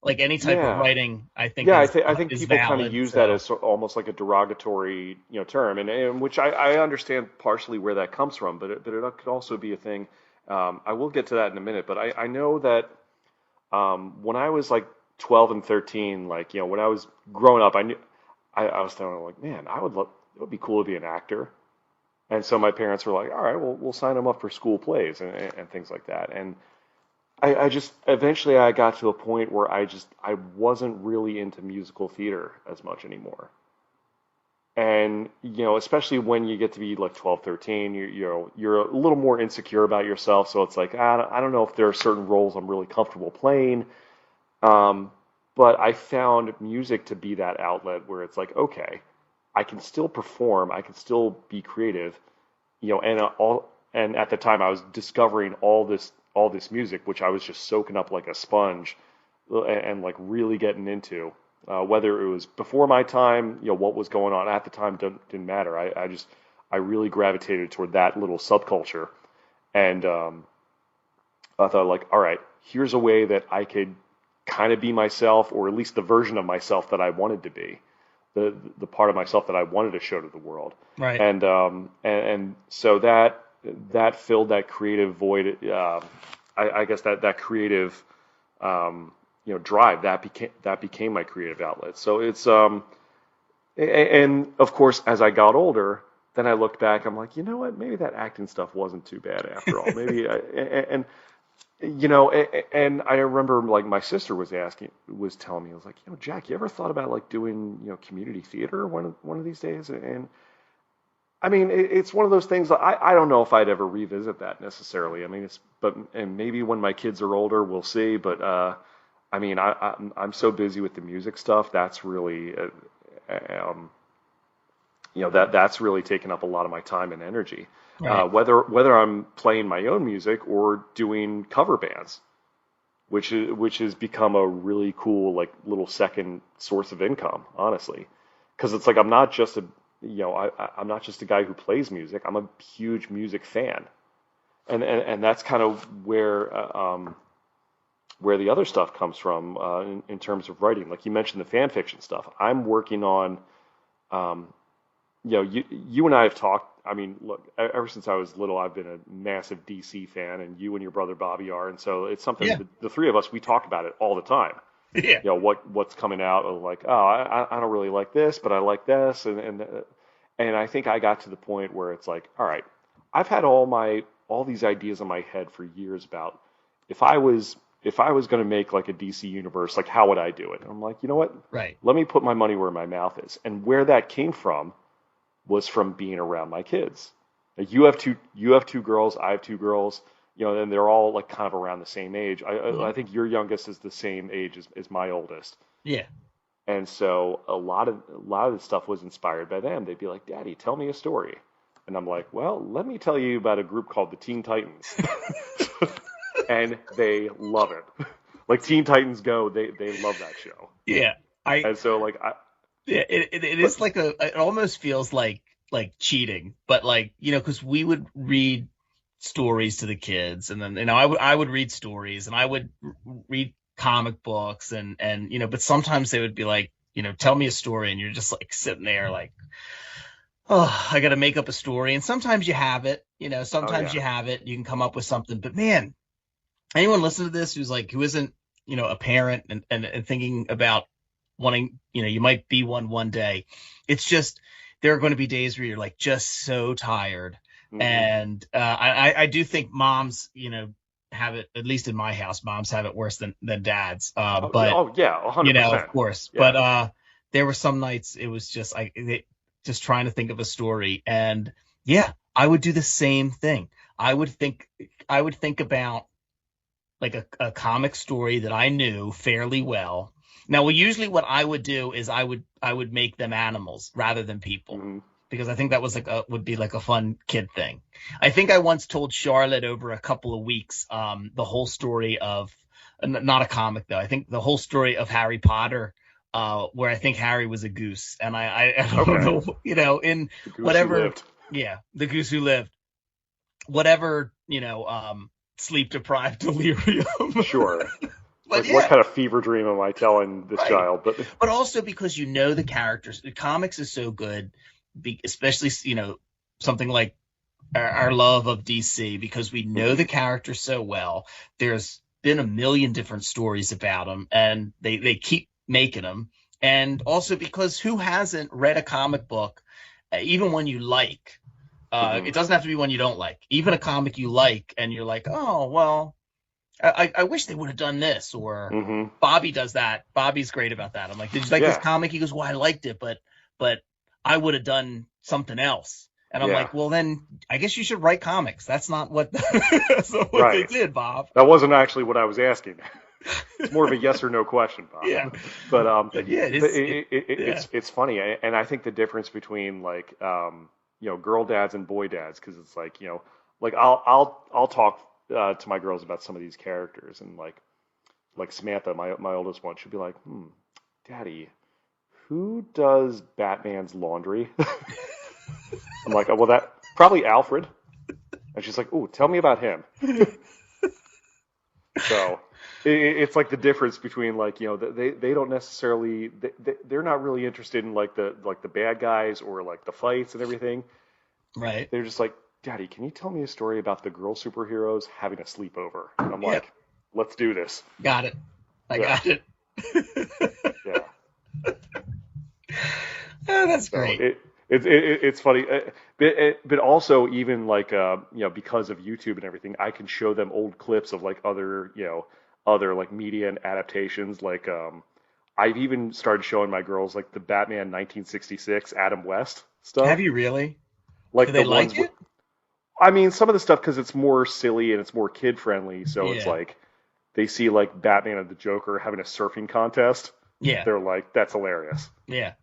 like any type of yeah. writing, I think Yeah, I think is people kind of valid. use that So, as almost like a derogatory, term, and which I understand partially where that comes from, but it could also be a thing. I will get to that in a minute, but I know that when I was like 12 and 13, like when I was growing up, I was thinking like, man, it would be cool to be an actor, and so my parents were like, all right, well, we'll sign them up for school plays and things like that, and I just eventually I got to a point where I wasn't really into musical theater as much anymore. And especially when you get to be like 12, 13, you're a little more insecure about yourself. So it's like I don't know if there are certain roles I'm really comfortable playing. Um, but I found music to be that outlet where it's like, okay, I can still perform, I can still be creative, and at the time I was discovering all this music, which I was just soaking up like a sponge, and like really getting into. Whether it was before my time, what was going on at the time didn't matter. I really gravitated toward that little subculture, and I thought like, all right, here's a way that I could kind of be myself, or at least the version of myself that I wanted to be, the part of myself that I wanted to show to the world, right. and so that filled that creative void. I guess that creative drive that became my creative outlet. So it's and of course as I got older, then I looked back. I'm like, you know what? Maybe that acting stuff wasn't too bad after all. Maybe and I remember like my sister was telling me, I was like, Jack, you ever thought about like doing community theater one of these days? And I mean, it's one of those things that I don't know if I'd ever revisit that necessarily. I mean, and maybe when my kids are older, we'll see. But I mean, I'm so busy with the music stuff. That's really, um, that's really taken up a lot of my time and energy. Right. Whether I'm playing my own music or doing cover bands, which has become a really cool like little second source of income, honestly, because it's like I'm not just a I'm not just a guy who plays music. I'm a huge music fan, and that's kind of where the other stuff comes from in terms of writing. Like you mentioned the fan fiction stuff. I'm working on, um, you and I have talked. I mean, look, ever since I was little, I've been a massive DC fan, and you and your brother Bobby are, and so it's something Yeah. the three of us we talk about it all the time. Yeah. What's coming out, or like, oh, I don't really like this, but I like this, and I think I got to the point where it's like, all right, I've had all these ideas in my head for years about if I was going to make like a DC universe, like how would I do it? And I'm like, you know what? Right. Let me put my money where my mouth is. And where that came from was from being around my kids. Like you have two girls, I have two girls, and they're all like kind of around the same age. I think your youngest is the same age as my oldest. Yeah. And so a lot of the stuff was inspired by them. They'd be like, "Daddy, tell me a story." And I'm like, "Well, let me tell you about a group called the Teen Titans." And they love it. Like Teen Titans Go, they love that show. Yeah. I And so like Yeah, it but is like it almost feels like cheating, but like, because we would read stories to the kids, and then, I would read stories, and I would read comic books, and but sometimes they would be like, tell me a story, and you're just like sitting there like, oh, I got to make up a story. And sometimes you have it, oh sometimes yeah, you have it, you can come up with something, but man, anyone listen to this who isn't, a parent, and thinking about wanting, you might be one day. It's just, there are going to be days where you're like just so tired. hmm And I do think moms, have it, at least in my house, moms have it worse than dads. But, oh yeah, of 100%, course, yeah. but there were some nights it was just just trying to think of a story. And yeah, I would do the same thing. I would think about like a comic story that I knew fairly well. Now, usually what I would do is I would make them animals rather than people, hmm because I think that was would be like a fun kid thing. I think I once told Charlotte over a couple of weeks the whole story of, not a comic though. I think the whole story of Harry Potter, where I think Harry was a goose, and I don't Okay, know, in the goose who whatever. lived. Yeah, the goose who lived, whatever, sleep deprived delirium. Sure. It's But like, what yeah, kind of fever dream am I telling this right. child? But But also because the characters. The comics is so good, especially something like our love of DC, because we know mhm, the characters so well. There's been a million different stories about them, and they keep making them. And also because who hasn't read a comic book, even one you like? mhm, It doesn't have to be one you don't like. Even a comic you like, and you're like, oh well, I wish they would have done this, or mhm, Bobby does that. Bobby's great about that. I'm like, did you like this yeah, comic? He goes, well, I liked it, but I would have done something else. And I'm yeah, like, well, then I guess you should write comics. That's not what that's not what they right. did, Bob. That wasn't actually what I was asking. It's more of a yes or no question, Yeah, Bob. But but yeah, but yeah, it's funny, and I think the difference between like girl dads and boy dads, because it's like like I'll talk to my girls about some of these characters, and like Samantha, my oldest one, she'll be like, Daddy, who does Batman's laundry? I'm like, oh, well, that probably Alfred. And she's like, oh, tell me about him. So it's like the difference between like they don't necessarily they're not really interested in like the bad guys or like the fights and everything. right. They're just like, Daddy, can you tell me a story about the girl superheroes having a sleepover? And I'm Yeah, like, let's do this. got it. I Yeah, got it. yeah. Oh, that's So great. it's funny, but also even like because of YouTube and everything, I can show them old clips of like other like media and adaptations. Like I've even started showing my girls like the Batman 1966 Adam West Have stuff, you really? Do like the they ones like with. it? I mean, some of the stuff because it's more silly and it's more kid friendly, so it's Yeah. like they see like Batman and the Joker having a surfing contest, Yeah. they're like, that's hilarious. Yeah.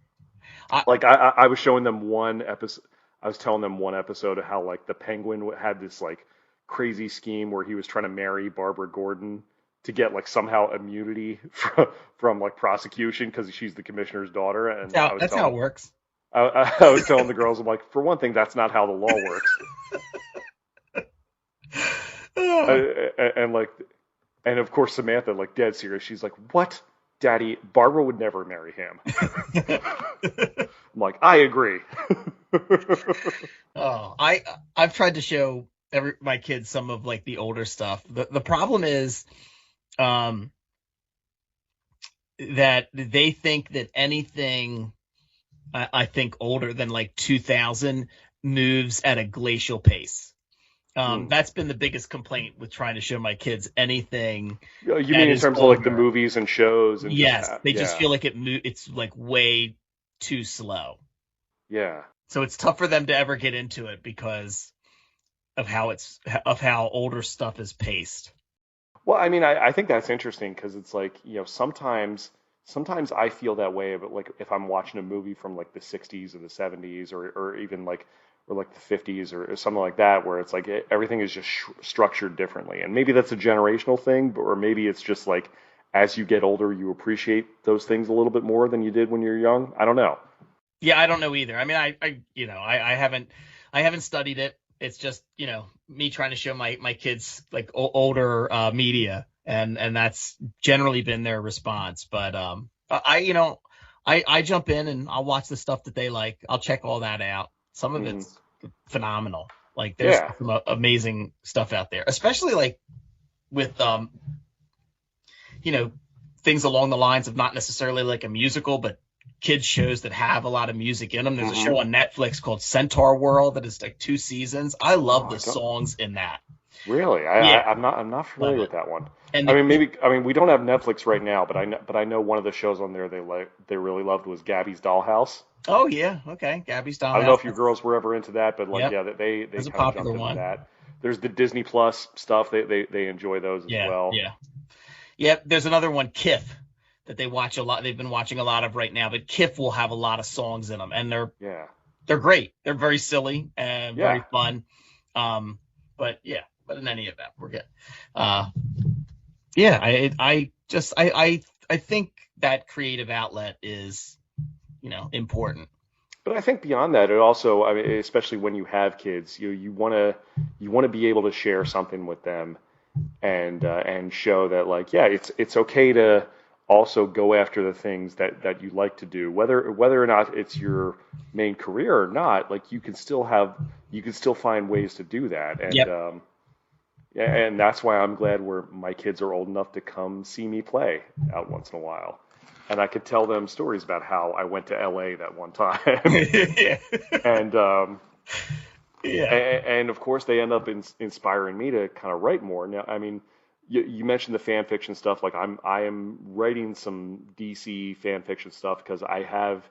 I, Like I was showing them one episode. I was telling them one episode of how like the Penguin had this like crazy scheme where he was trying to marry Barbara Gordon to get like somehow immunity from like prosecution because she's the commissioner's daughter. And that's how it works. I was telling the girls, I'm like, for one thing, that's not how the law works. And like, and of course Samantha, like dead serious, she's like, what? Daddy, Barbara would never marry him. I'm like, I agree. Oh, I've tried to show my kids some of like the older stuff. The problem is um that they think that anything I think older than like 2000 moves at a glacial pace. That's been the biggest complaint with trying to show my kids anything You that mean in is terms of like the older. movies and shows and Yes, just they just yeah, feel like it's like way too slow. yeah. So it's tough for them to ever get into it because of how older stuff is paced. Well, I mean, I think that's interesting because it's like, you know, sometimes I feel that way, but like if I'm watching a movie from like the 60s or the 70s or even like or like the 50s or something like that, where it's like everything is just structured differently. And maybe that's a generational thing, or maybe it's just like as you get older, you appreciate those things a little bit more than you did when you're young. I don't know. Yeah, I don't know either. I mean, I haven't studied it. It's just, me trying to show my kids like older media, and that's generally been their response. But I jump in and I'll watch the stuff that they like. I'll check all that out. Some of Hmm. it's phenomenal. Like there's Yeah. some amazing stuff out there, especially like with you know, things along the lines of not necessarily like a musical, but kids shows that have a lot of music in them. There's a Hmm. show on Netflix called Centaur World that is like 2 seasons. I love Oh, I the don't songs in that. really. Yeah, I'm not love familiar it. with that one. And I mean, maybe. I mean, we don't have Netflix right now, but I know one of the shows on there they really loved was Gabby's Dollhouse. oh yeah, okay, Gabby's I don't know Dollhouse. if you girls were ever into that, but like, Yep, yeah, they that's a kind of popular jumped into one. that. There's the Disney Plus stuff. They enjoy those as Yeah, well. yeah, yep. There's another one, Kith, that they watch a lot. They've been watching a lot of right now, but Kith will have a lot of songs in them, and Yeah, they're great. They're very silly and very yeah. fun. But yeah, but in any event, we're good. Uh, yeah, I think that creative outlet is, important. But I think beyond that, it also, I mean, especially when you have kids, you want to be able to share something with them and show that like, yeah, it's okay to also go after the things that you like to do, whether or not it's your main career or not. Like you can still find ways to do that, and Yep. yeah, and that's why I'm glad my kids are old enough to come see me play out once in a while. And I could tell them stories about how I went to LA that one time. Yeah. and Yeah. and of course they end up inspiring me to kind of write more. Now, I mean, you mentioned the fan fiction stuff. Like I am writing some DC fan fiction stuff because I've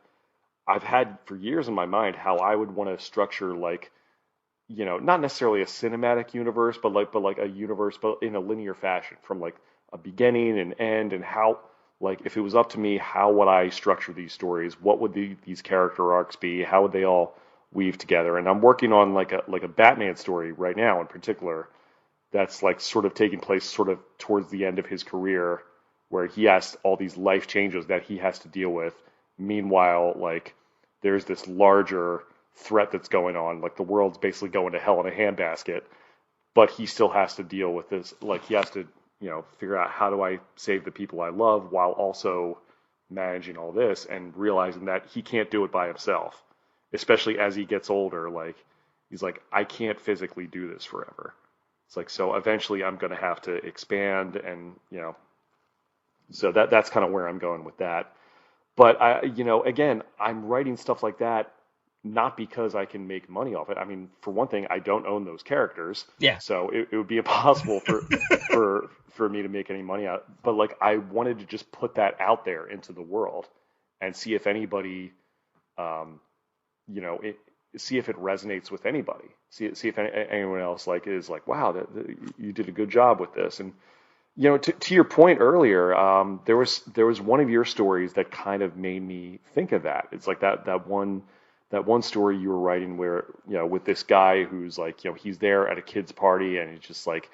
had for years in my mind how I would want to structure like, you know, not necessarily a cinematic universe, but like a universe, but in a linear fashion from like a beginning and end, and how, like, if it was up to me, how would I structure these stories? What would these character arcs be? How would they all weave together? And I'm working on like a Batman story right now in particular that's like sort of taking place sort of towards the end of his career, where he has all these life changes that he has to deal with. Meanwhile, like there's this larger threat that's going on, like the world's basically going to hell in a handbasket, but he still has to deal with this. Like he has to, you know, figure out how do I save the people I love while also managing all this and realizing that he can't do it by himself, especially as he gets older. Like he's like, I can't physically do this forever. It's like, so eventually I'm going to have to expand and, you know, so that's kind of where I'm going with that. But again, I'm writing stuff like that not because I can make money off it. I mean, for one thing, I don't own those characters, Yeah. so it would be impossible for me to make any money out. But like, I wanted to just put that out there into the world and see if anybody, um, you know, see if it resonates with anybody. See if anyone else like is like, wow, you did a good job with this. To your point earlier, there was one of your stories that kind of made me think of that. It's like that one story you were writing where, with this guy who's like, he's there at a kid's party and it's just like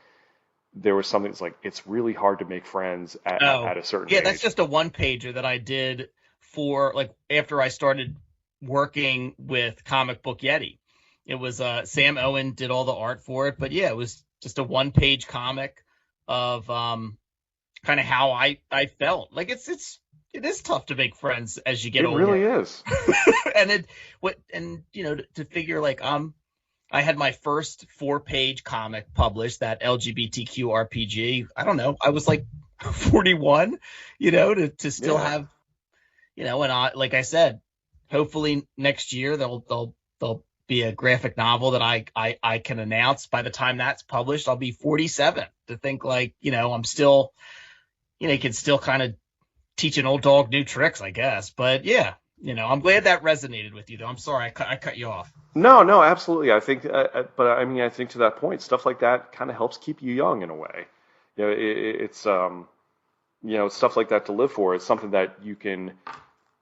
there was something that's like it's really hard to make friends Oh, at a certain yeah, that's age. just a one pager that I did for like after I started working with Comic Book Yeti. It was Sam Owen did all the art for it, but yeah, it was just a one page comic of kind of how I felt. Like it is tough to make friends as you get It older. really is. And it what and to figure like I had my first 4 page comic published, that LGBTQ RPG. I don't know. I was like 41, to still Yeah. have, and like I said, hopefully next year there'll be a graphic novel that I can announce. By the time that's published, I'll be 47. To think like, I'm still, you can still kind of teach an old dog new tricks, I guess. But yeah, I'm glad that resonated with you, though. I'm sorry I cut you off. No, no, absolutely. I think, but I mean, I think to that point, stuff like that kind of helps keep you young in a way. It's stuff like that to live for. It's something that you can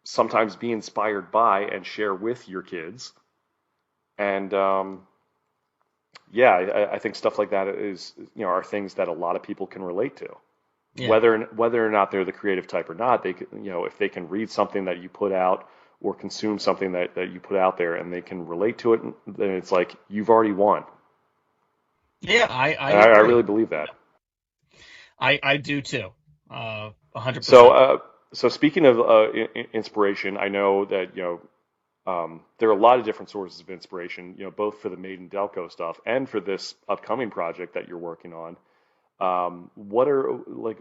sometimes be inspired by and share with your kids. And yeah, I think stuff like that are things that a lot of people can relate to. Yeah. Whether or not they're the creative type or not, they can, if they can read something that you put out or consume something that you put out there and they can relate to it, then it's like you've already won. Yeah, I I agree. really believe that. I do too. 100%. So, so speaking of inspiration, I know that there are a lot of different sources of inspiration, both for the Made in Delco stuff and for this upcoming project that you're working on. What are like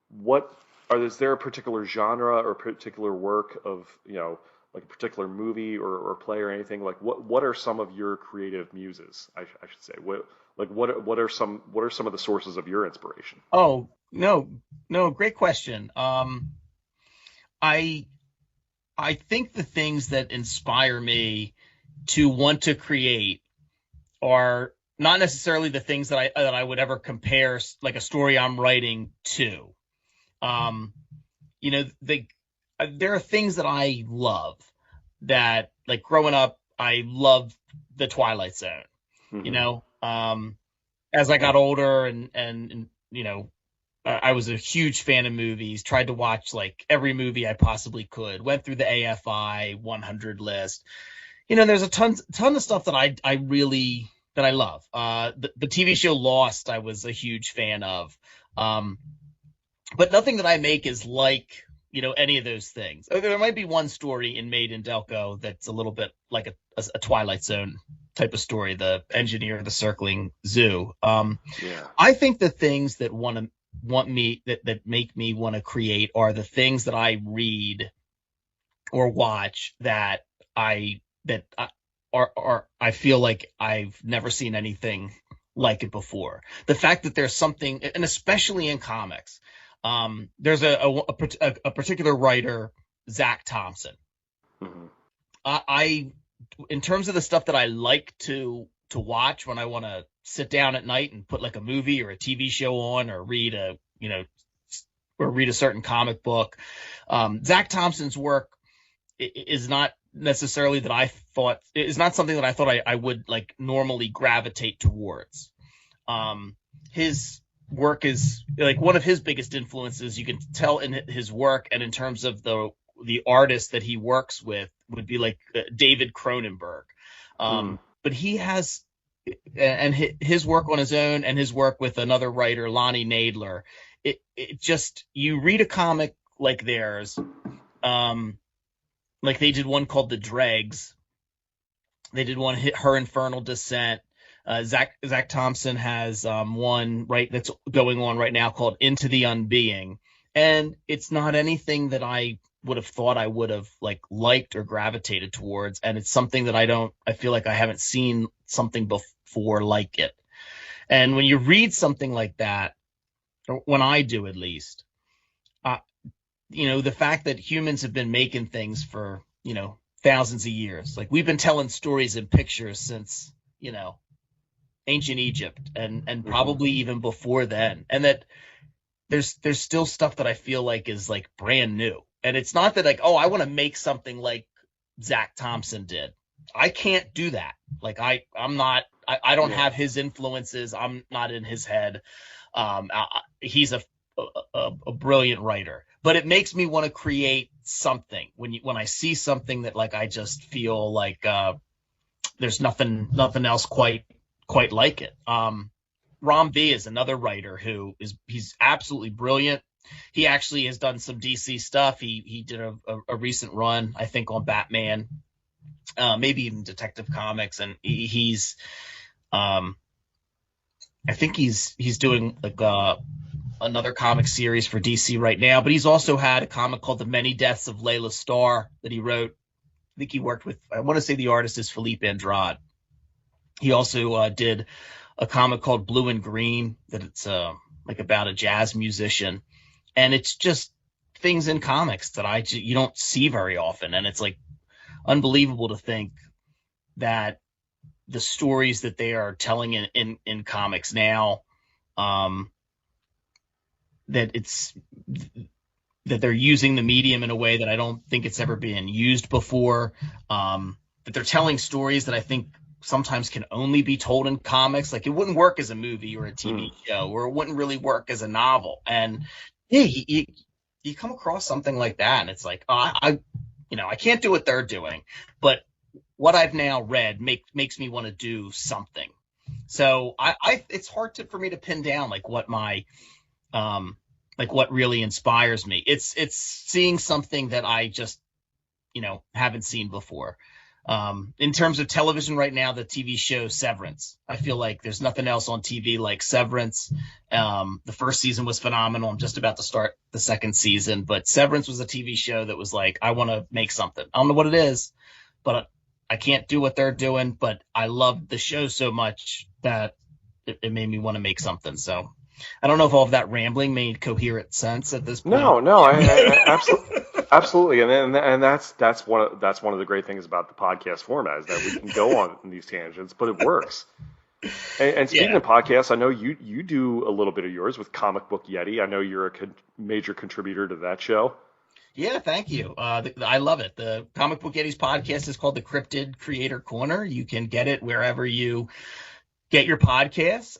what are is there a particular genre or particular work of like a particular movie or play or anything like what are some of your creative muses? I should say what are some of the sources of your inspiration? Oh, no, no, great question. I I think the things that inspire me to want to create are not necessarily the things that I would ever compare like a story I'm writing to. Um, they there are things that I love that like growing up, I loved the Twilight Zone. You Hmm. know, as I got older and I was a huge fan of movies, tried to watch like every movie I possibly could, went through the AFI 100 list. There's a ton of stuff that I love. The TV show Lost, I was a huge fan of. Um, but nothing that I make is like, any of those things. There might be one story in Made in Delco that's a little bit like a Twilight Zone type of story, the engineer of the circling zoo. Yeah. I think the things that want me that make me want to create are the things that I read or watch that are I feel like I've never seen anything like it before. The fact that there's something, and especially in comics, there's a particular writer, Zach Thompson. Hmm. I in terms of the stuff that I like to watch when I want to sit down at night and put like a movie or a TV show on or read a certain comic book. Zach Thompson's work is not necessarily that I thought is not something that I thought I would like normally gravitate towards. His work is like one of his biggest influences. You can tell in his work and in terms of the artist that he works with would be like David Cronenberg. Mm. But he has and his work on his own and his work with another writer, Lonnie Nadler. It just you read a comic like theirs, like they did one called The Dregs. They did one Her Infernal Descent. Zach Thompson has one right that's going on right now called Into the Unbeing, and it's not anything that I would have thought I would have liked or gravitated towards, and it's something that I feel like I haven't seen something before like it. And when you read something like that, or when I do at least, uh, the fact that humans have been making things for thousands of years, like we've been telling stories and pictures since ancient Egypt and Hmm. probably even before then. And that there's still stuff that I feel like is like brand new. And it's not that like, oh, I want to make something like Zach Thompson did. I can't do that. Like I don't have his influences. I'm not in his head. He's a brilliant writer, but it makes me want to create something when I see something that like I just feel like there's nothing else quite like it. Ram V is another writer he's absolutely brilliant. He actually has done some DC stuff. He did a recent run, I think, on Batman, maybe even Detective Comics, and he's I think he's doing like another comic series for DC right now. But he's also had a comic called The Many Deaths of Layla Starr that he wrote. I think he worked with, I want to say the artist is Philippe Andrade. He also did a comic called Blue and Green that it's like about a jazz musician. And it's just things in comics that you don't see very often. And it's like unbelievable to think that the stories that they are telling in comics now, that they're using the medium in a way that I don't think it's ever been used before. That they're telling stories that I think sometimes can only be told in comics. Like it wouldn't work as a movie or a TV show, or it wouldn't really work as a novel. And yeah, you come across something like that, and it's like, I can't do what they're doing, but what I've now read makes me want to do something. So it's hard for me to pin down like what my like what really inspires me. It's seeing something that I just haven't seen before. In terms of television right now, the TV show Severance, I feel like there's nothing else on TV like Severance. The first season was phenomenal. I'm just about to start the second season, but Severance was a TV show that was like, I want to make something. I don't know what it is, but I can't do what they're doing, but I love the show so much that it made me want to make something. So I don't know if all of that rambling made coherent sense at this point. No, I absolutely. Absolutely, and that's one of the great things about the podcast format is that we can go on these tangents, but it works. And speaking of podcasts, I know you do a little bit of yours with Comic Book Yeti. I know you're a major contributor to that show. Yeah, thank you. I love it. The Comic Book Yeti's podcast is called the Cryptid Creator Corner. You can get it wherever you get your podcasts.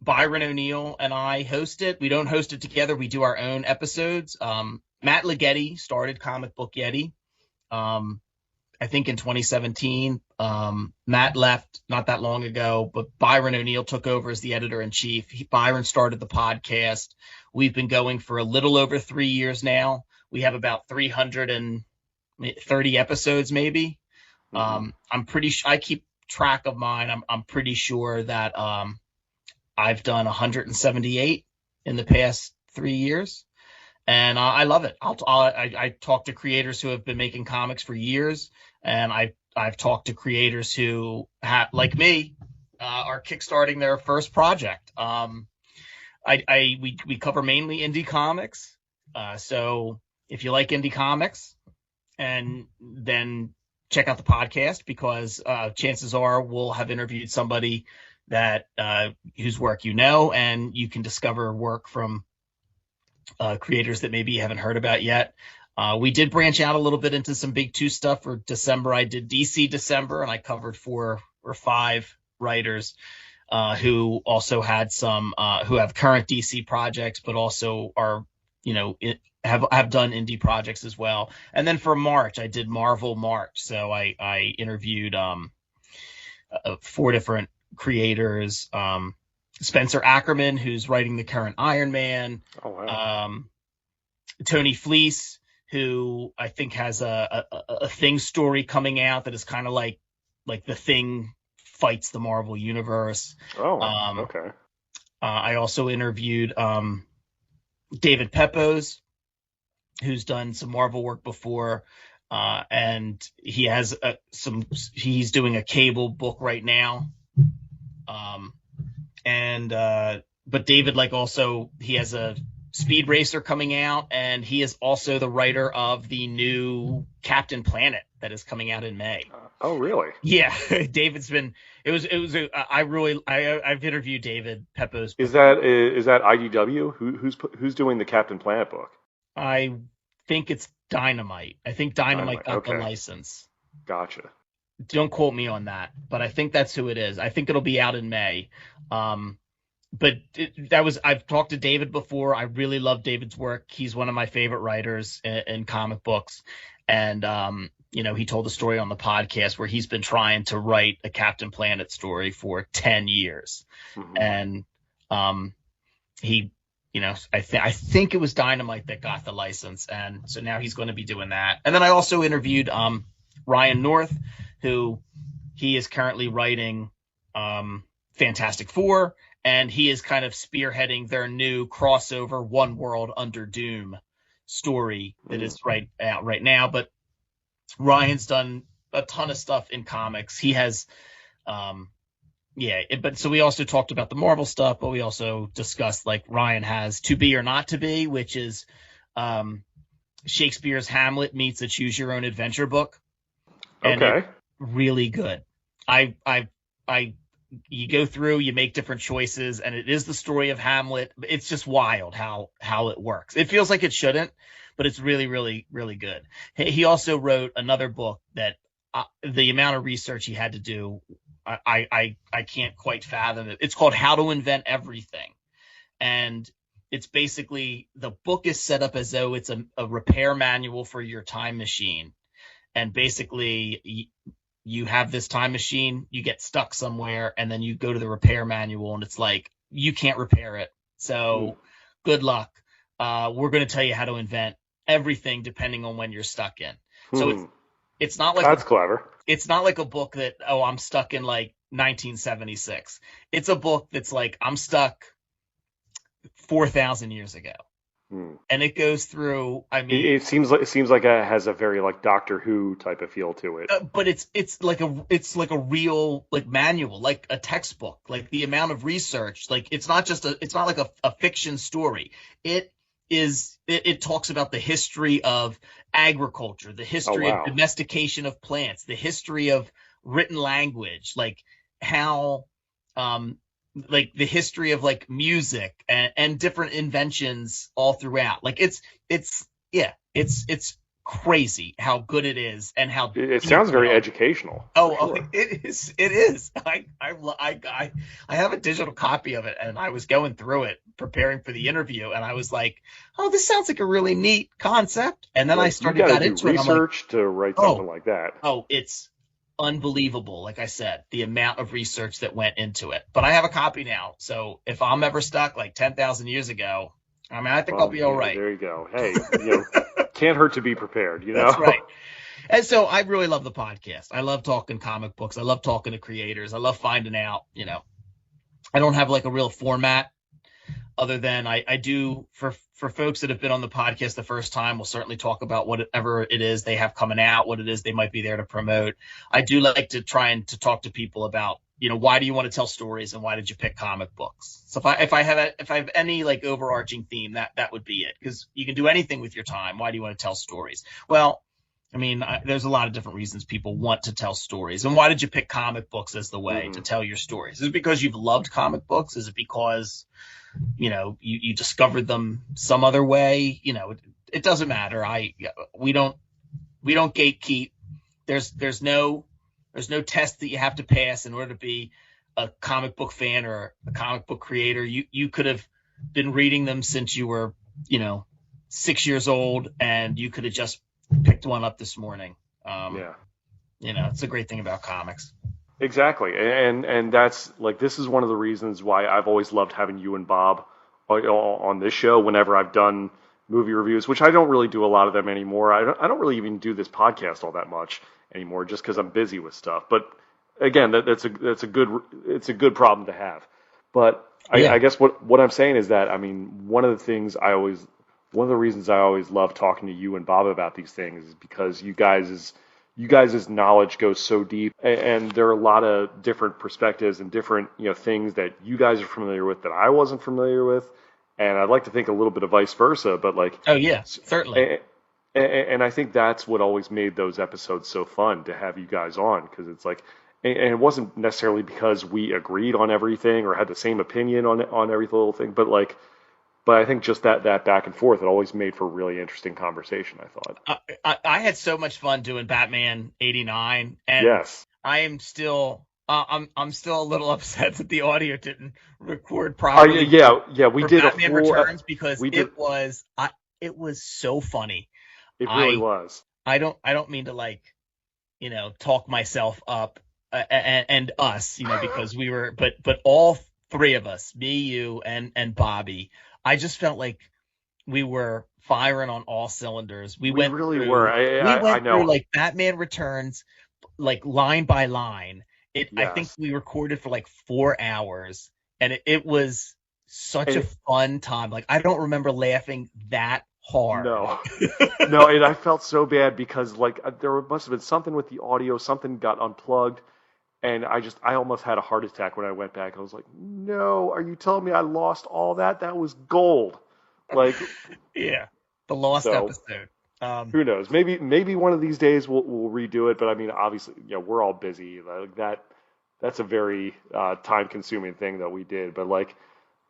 Byron O'Neill and I host it. We don't host it together. We do our own episodes. Matt Ligeti started Comic Book Yeti, I think in 2017. Matt left not that long ago, but Byron O'Neill took over as the editor-in-chief. Byron started the podcast. We've been going for a little over 3 years now. We have about 330 episodes, maybe. I'm pretty sure I keep track of mine. I'm pretty sure that I've done 178 in the past 3 years. And I love it. I talk to creators who have been making comics for years, and I've talked to creators who like me, are kickstarting their first project. We cover mainly indie comics. So if you like indie comics, and then check out the podcast, because chances are we'll have interviewed somebody that whose work and you can discover work from creators that maybe you haven't heard about yet. We did branch out a little bit into some Big Two stuff for December. I did DC December, and I covered 4 or 5 writers who also had some who have current DC projects, but also are have done indie projects as well. And then for March, I did Marvel March, so I interviewed 4 different creators. Spencer Ackerman, who's writing the current Iron Man. Oh, wow. Tony Fleece, who I think has a Thing story coming out that is kind of like the Thing fights the Marvel Universe. Oh, okay. I also interviewed David Pepose, who's done some Marvel work before, and he has he's doing a Cable book right now. But David, he has a Speed Racer coming out, and he is also the writer of the new Captain Planet that is coming out in May. Oh, really? Yeah, David's been. I've interviewed David Peppo's. Is that IDW? Who's doing the Captain Planet book? I think it's Dynamite. I think Dynamite got the Okay. license. Gotcha. Don't quote me on that, but I think that's who it is. I think it'll be out in May. But I've talked to David before. I really love David's work. He's one of my favorite writers in comic books. And, he told a story on the podcast where he's been trying to write a Captain Planet story for 10 years. Mm-hmm. And I think it was Dynamite that got the license. And so now he's going to be doing that. And then I also interviewed Ryan North, who he is currently writing Fantastic Four. And he is kind of spearheading their new crossover One World Under Doom story that is out right now. But Ryan's done a ton of stuff in comics. He has, so we also talked about the Marvel stuff, but we also discussed like Ryan has To Be or Not to Be, which is Shakespeare's Hamlet meets a Choose Your Own Adventure book. And okay. Really good. You go through, you make different choices, and it is the story of Hamlet. It's just wild how it works. It feels like it shouldn't, but it's really, really, really good. He also wrote another book that the amount of research he had to do, I can't quite fathom it. It's called How to Invent Everything. And it's basically, the book is set up as though it's a repair manual for your time machine. And basically, you have this time machine, you get stuck somewhere, and then you go to the repair manual, and it's like, you can't repair it. So good luck. We're going to tell you how to invent everything depending on when you're stuck in. So it's not like that's clever. It's not like a book that, I'm stuck in like 1976. It's a book that's like, I'm stuck 4,000 years ago. And it goes through. I mean, it seems like it has a very like Doctor Who type of feel to it. But it's like a real like manual, like a textbook. Like the amount of research, like it's not like a fiction story. It talks about the history of agriculture, the history of domestication of plants, the history of written language, like how like the history of like music and different inventions all throughout. Like it's crazy how good it is and how it sounds very educational. It is. I have a digital copy of it, and I was going through it preparing for the interview, and I was like, oh, this sounds like a really neat concept. And then I got into research to write something like that. Oh, it's unbelievable. Like I said, the amount of research that went into it. But I have a copy now, so if I'm ever stuck like 10,000 years ago, I mean, I think I'll be all right. There you go. Hey, can't hurt to be prepared, That's right. And so I really love the podcast. I love talking comic books. I love talking to creators. I love finding out, I don't have like a real format other than I do for folks that have been on the podcast the first time. We'll certainly talk about whatever it is they have coming out, what it is they might be there to promote. I do like to try and to talk to people about, why do you want to tell stories and why did you pick comic books? So if I have any like overarching theme, that would be it, because you can do anything with your time. Why do you want to tell stories? Well, I mean, there's a lot of different reasons people want to tell stories. And why did you pick comic books as the way to tell your stories? Is it because you've loved comic books? Is it because, you discovered them some other way? It doesn't matter. We don't gatekeep. There's no test that you have to pass in order to be a comic book fan or a comic book creator. You could have been reading them since you were, 6 years old, and you could have just picked one up this morning. It's a great thing about comics. Exactly. And that's like, this is one of the reasons why I've always loved having you and Bob on this show whenever I've done movie reviews, which I don't really do a lot of them anymore. I don't really even do this podcast all that much anymore, just because I'm busy with stuff. But again, it's a good problem to have. But I guess what I'm saying is that, I mean, one of the reasons I always love talking to you and Bob about these things is because you guys' knowledge goes so deep, and there are a lot of different perspectives and different things that you guys are familiar with that I wasn't familiar with, and I'd like to think a little bit of vice versa. But like, oh yeah, certainly. And I think that's what always made those episodes so fun to have you guys on, because it's like, and it wasn't necessarily because we agreed on everything or had the same opinion on every little thing, but like, but I think just that back and forth, it always made for really interesting conversation, I thought. I had so much fun doing Batman '89, and Yes. I am still I'm still a little upset that the audio didn't record properly Yeah, we for did a Batman full, Returns, because we did, it was so funny. it really I was. I don't mean to, like, talk myself up, and us, because we were, but all three of us, me, you, and Bobby, I just felt like we were firing on all cylinders. We really were. We I went through know. like Batman Returns, like line by line. I think Yes. we recorded for like 4 hours, and it was such a And fun time. Like, I don't remember laughing that hard. no, no, and I felt so bad because like there must have been something with the audio, something got unplugged, and I almost had a heart attack when I went back. I was like, no, are you telling me I lost all that? That was gold. Like, Yeah, the lost so episode. Um, who knows? Maybe one of these days we'll redo it. But I mean, obviously, we're all busy. Like that's a very time consuming thing that we did. But like,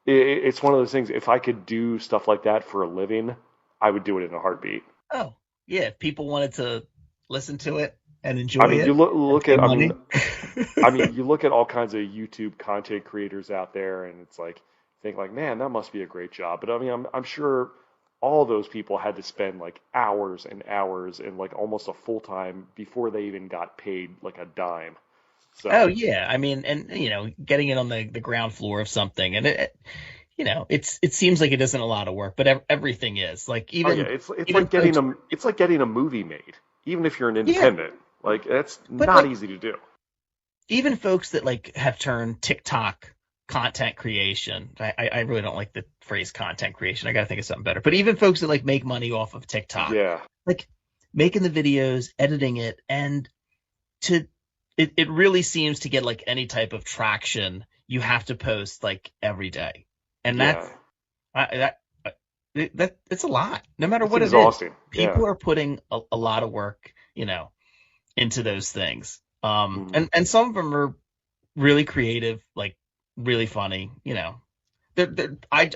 it's one of those things. If I could do stuff like that for a living, I would do it in a heartbeat. oh, yeah, if people wanted to listen to it and I enjoy mean, you it and look pay at money. I mean, you look at all kinds of YouTube content creators out there, and it's like think like, man, that must be a great job. But I mean, I'm sure all those people had to spend like hours and hours and like almost a full time before they even got paid like a dime. Oh So yeah, I mean, and getting it on the ground floor of something, and it seems like it isn't a lot of work, but everything is, like, oh yeah, it's even like getting folks. a movie made, even if you're an Yeah, independent. Like that's but not like, easy to do. even folks that like have turned TikTok content creation. I really don't like the phrase content creation. I gotta think of something better. But even folks that like make money off of TikTok, Yeah, like making the videos, editing it, and to it really seems to get like any type of traction, you have to post like every day, and yeah, that it's a lot. No matter it's what it is, exhausting. Yeah. people are putting a lot of work, into those things. Mhm. And some of them are really creative, like really funny. I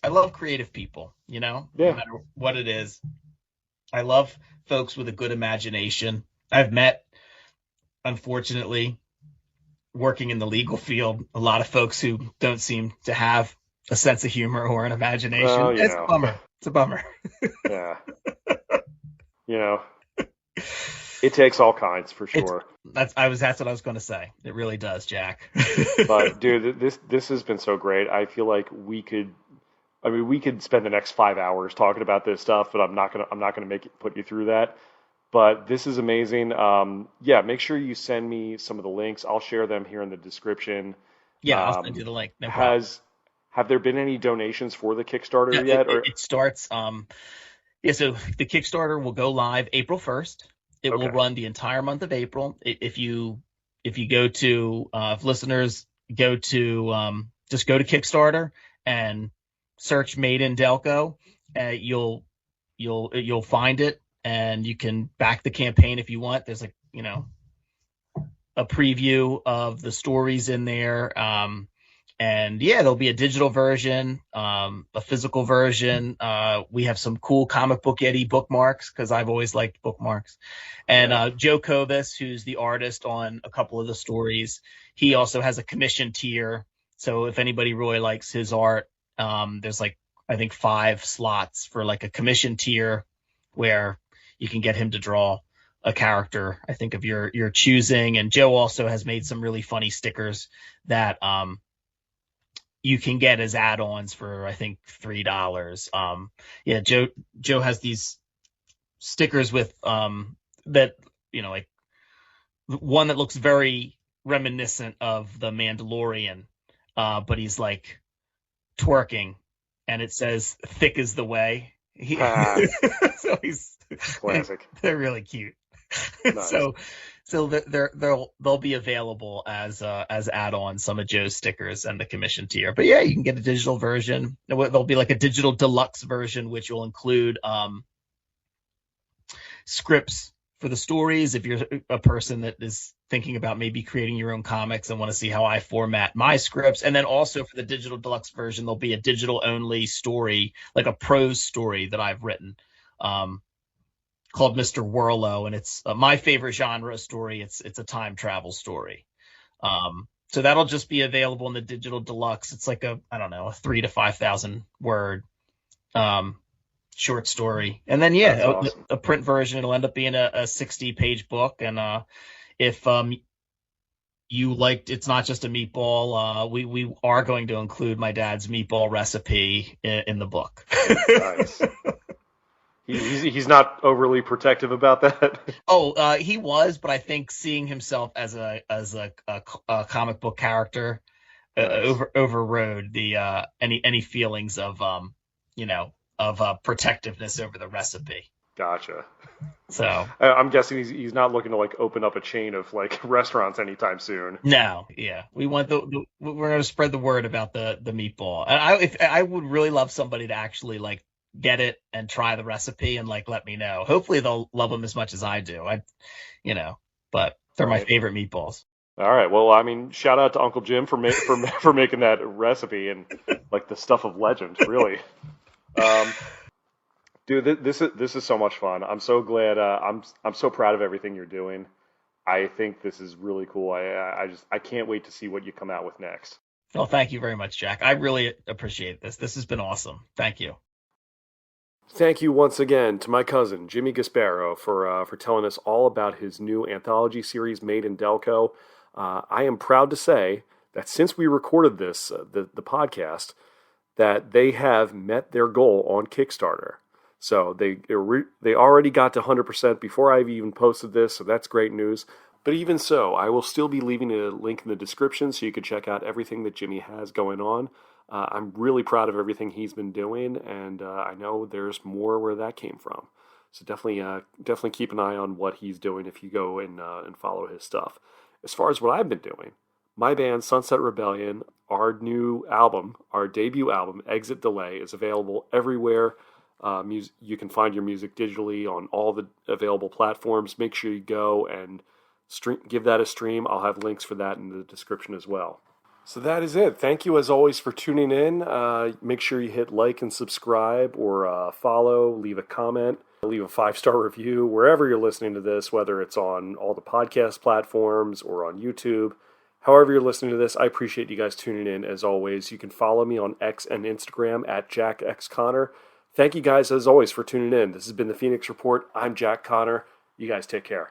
love creative people. No Yeah. matter what it is. I love folks with a good imagination. I've met, unfortunately, working in the legal field, a lot of folks who don't seem to have a sense of humor or an imagination. Well, It's a bummer. It's a bummer. yeah, you know, it takes all kinds for It's sure. that's what I was going to say. It really does, Jack. But dude, this has been so great. I feel like I mean, we could spend the next 5 hours talking about this stuff, but I'm not gonna make it put you through that. But this is amazing. Yeah, make sure you send me some of the links. I'll share them here in the description. Yeah, I'll send you Um, the link. No problem. has have there been any donations for the Yeah, Kickstarter it, yet? it, Or it starts. Yeah, so the Kickstarter will go live April 1st. It will okay, run the entire month of April. If you go to, if listeners go to, just go to Kickstarter and search Made in Delco, you'll find it, and you can back the campaign if you want. There's like, a preview of the stories in there. And yeah, there'll be a digital version, a physical version. We have some cool Comic Book Yeti bookmarks, because I've always liked bookmarks. And yeah, Joe Kovas, who's the artist on a couple of the stories, he also has a commission tier. So if anybody really likes his art, there's like, I think, 5 slots for like a commission tier, where you can get him to draw a character, I think, of your choosing. And Joe also has made some really funny stickers that you can get as add-ons for, I think, $3. Yeah, Joe has these stickers with that, like one that looks very reminiscent of the Mandalorian, but he's like twerking, and it says "thick is the way." ah, So he's classic, they're really cute. nice. So they'll be available as add-ons, some of Joe's stickers and the commission tier. But yeah, you can get a digital version. There'll be like a digital deluxe version, which will include scripts for the stories. If you're a person that is thinking about maybe creating your own comics and want to see how I format my scripts. And then also for the digital deluxe version, there'll be a digital only story, like a prose story that I've written, called Mr. Whirlo. And it's my favorite genre story. It's a time travel story. So that'll just be available in the digital deluxe. It's like a 3,000 to 5,000 word, short story. And then, Awesome. a print version, it'll end up being a 60-page book. And if you liked, it's not just a meatball, we are going to include my dad's meatball recipe in the book. Nice. He's not overly protective about that. He was, but I think seeing himself as a comic book character Nice. overrode the any feelings of protectiveness over the recipe. Gotcha. So I'm guessing he's not looking to like open up a chain of like restaurants anytime soon. no, yeah, we want we're going to spread the word about the meatball. And I would really love somebody to actually like get it and try the recipe and like let me know. Hopefully they'll love them as much as I do. But they're my favorite meatballs. All right. Well, I mean, shout out to Uncle Jim for making that recipe and like the stuff of legend, really. Dude, this is so much fun. I'm so glad. I'm so proud of everything you're doing. I think this is really cool. I can't wait to see what you come out with next. Well, thank you very much, Jack. I really appreciate this. This has been awesome. Thank you. Thank you once again to my cousin Jimmy Gaspero for telling us all about his new anthology series made in Delco. I am proud to say that since we recorded this the podcast, that they have met their goal on Kickstarter. So they already got to 100% before I've even posted this, so that's great news. But even so, I will still be leaving a link in the description so you can check out everything that Jimmy has going on. I'm really proud of everything he's been doing, and I know there's more where that came from. So definitely keep an eye on what he's doing if you go and follow his stuff. As far as what I've been doing, my band Sunset Rebellion, our new album, our debut album, Exit Delay, is available everywhere. You can find your music digitally on all the available platforms. Make sure you go and give that a stream. I'll have links for that in the description as well. So that is it. Thank you as always for tuning in. Make sure you hit like and subscribe or follow, leave a comment, leave a 5-star review wherever you're listening to this, whether it's on all the podcast platforms or on YouTube. However you're listening to this, I appreciate you guys tuning in as always. You can follow me on X and Instagram at jackxconnor. Thank you guys as always for tuning in. This has been the Phoenix Report. I'm Jack Connor. You guys take care.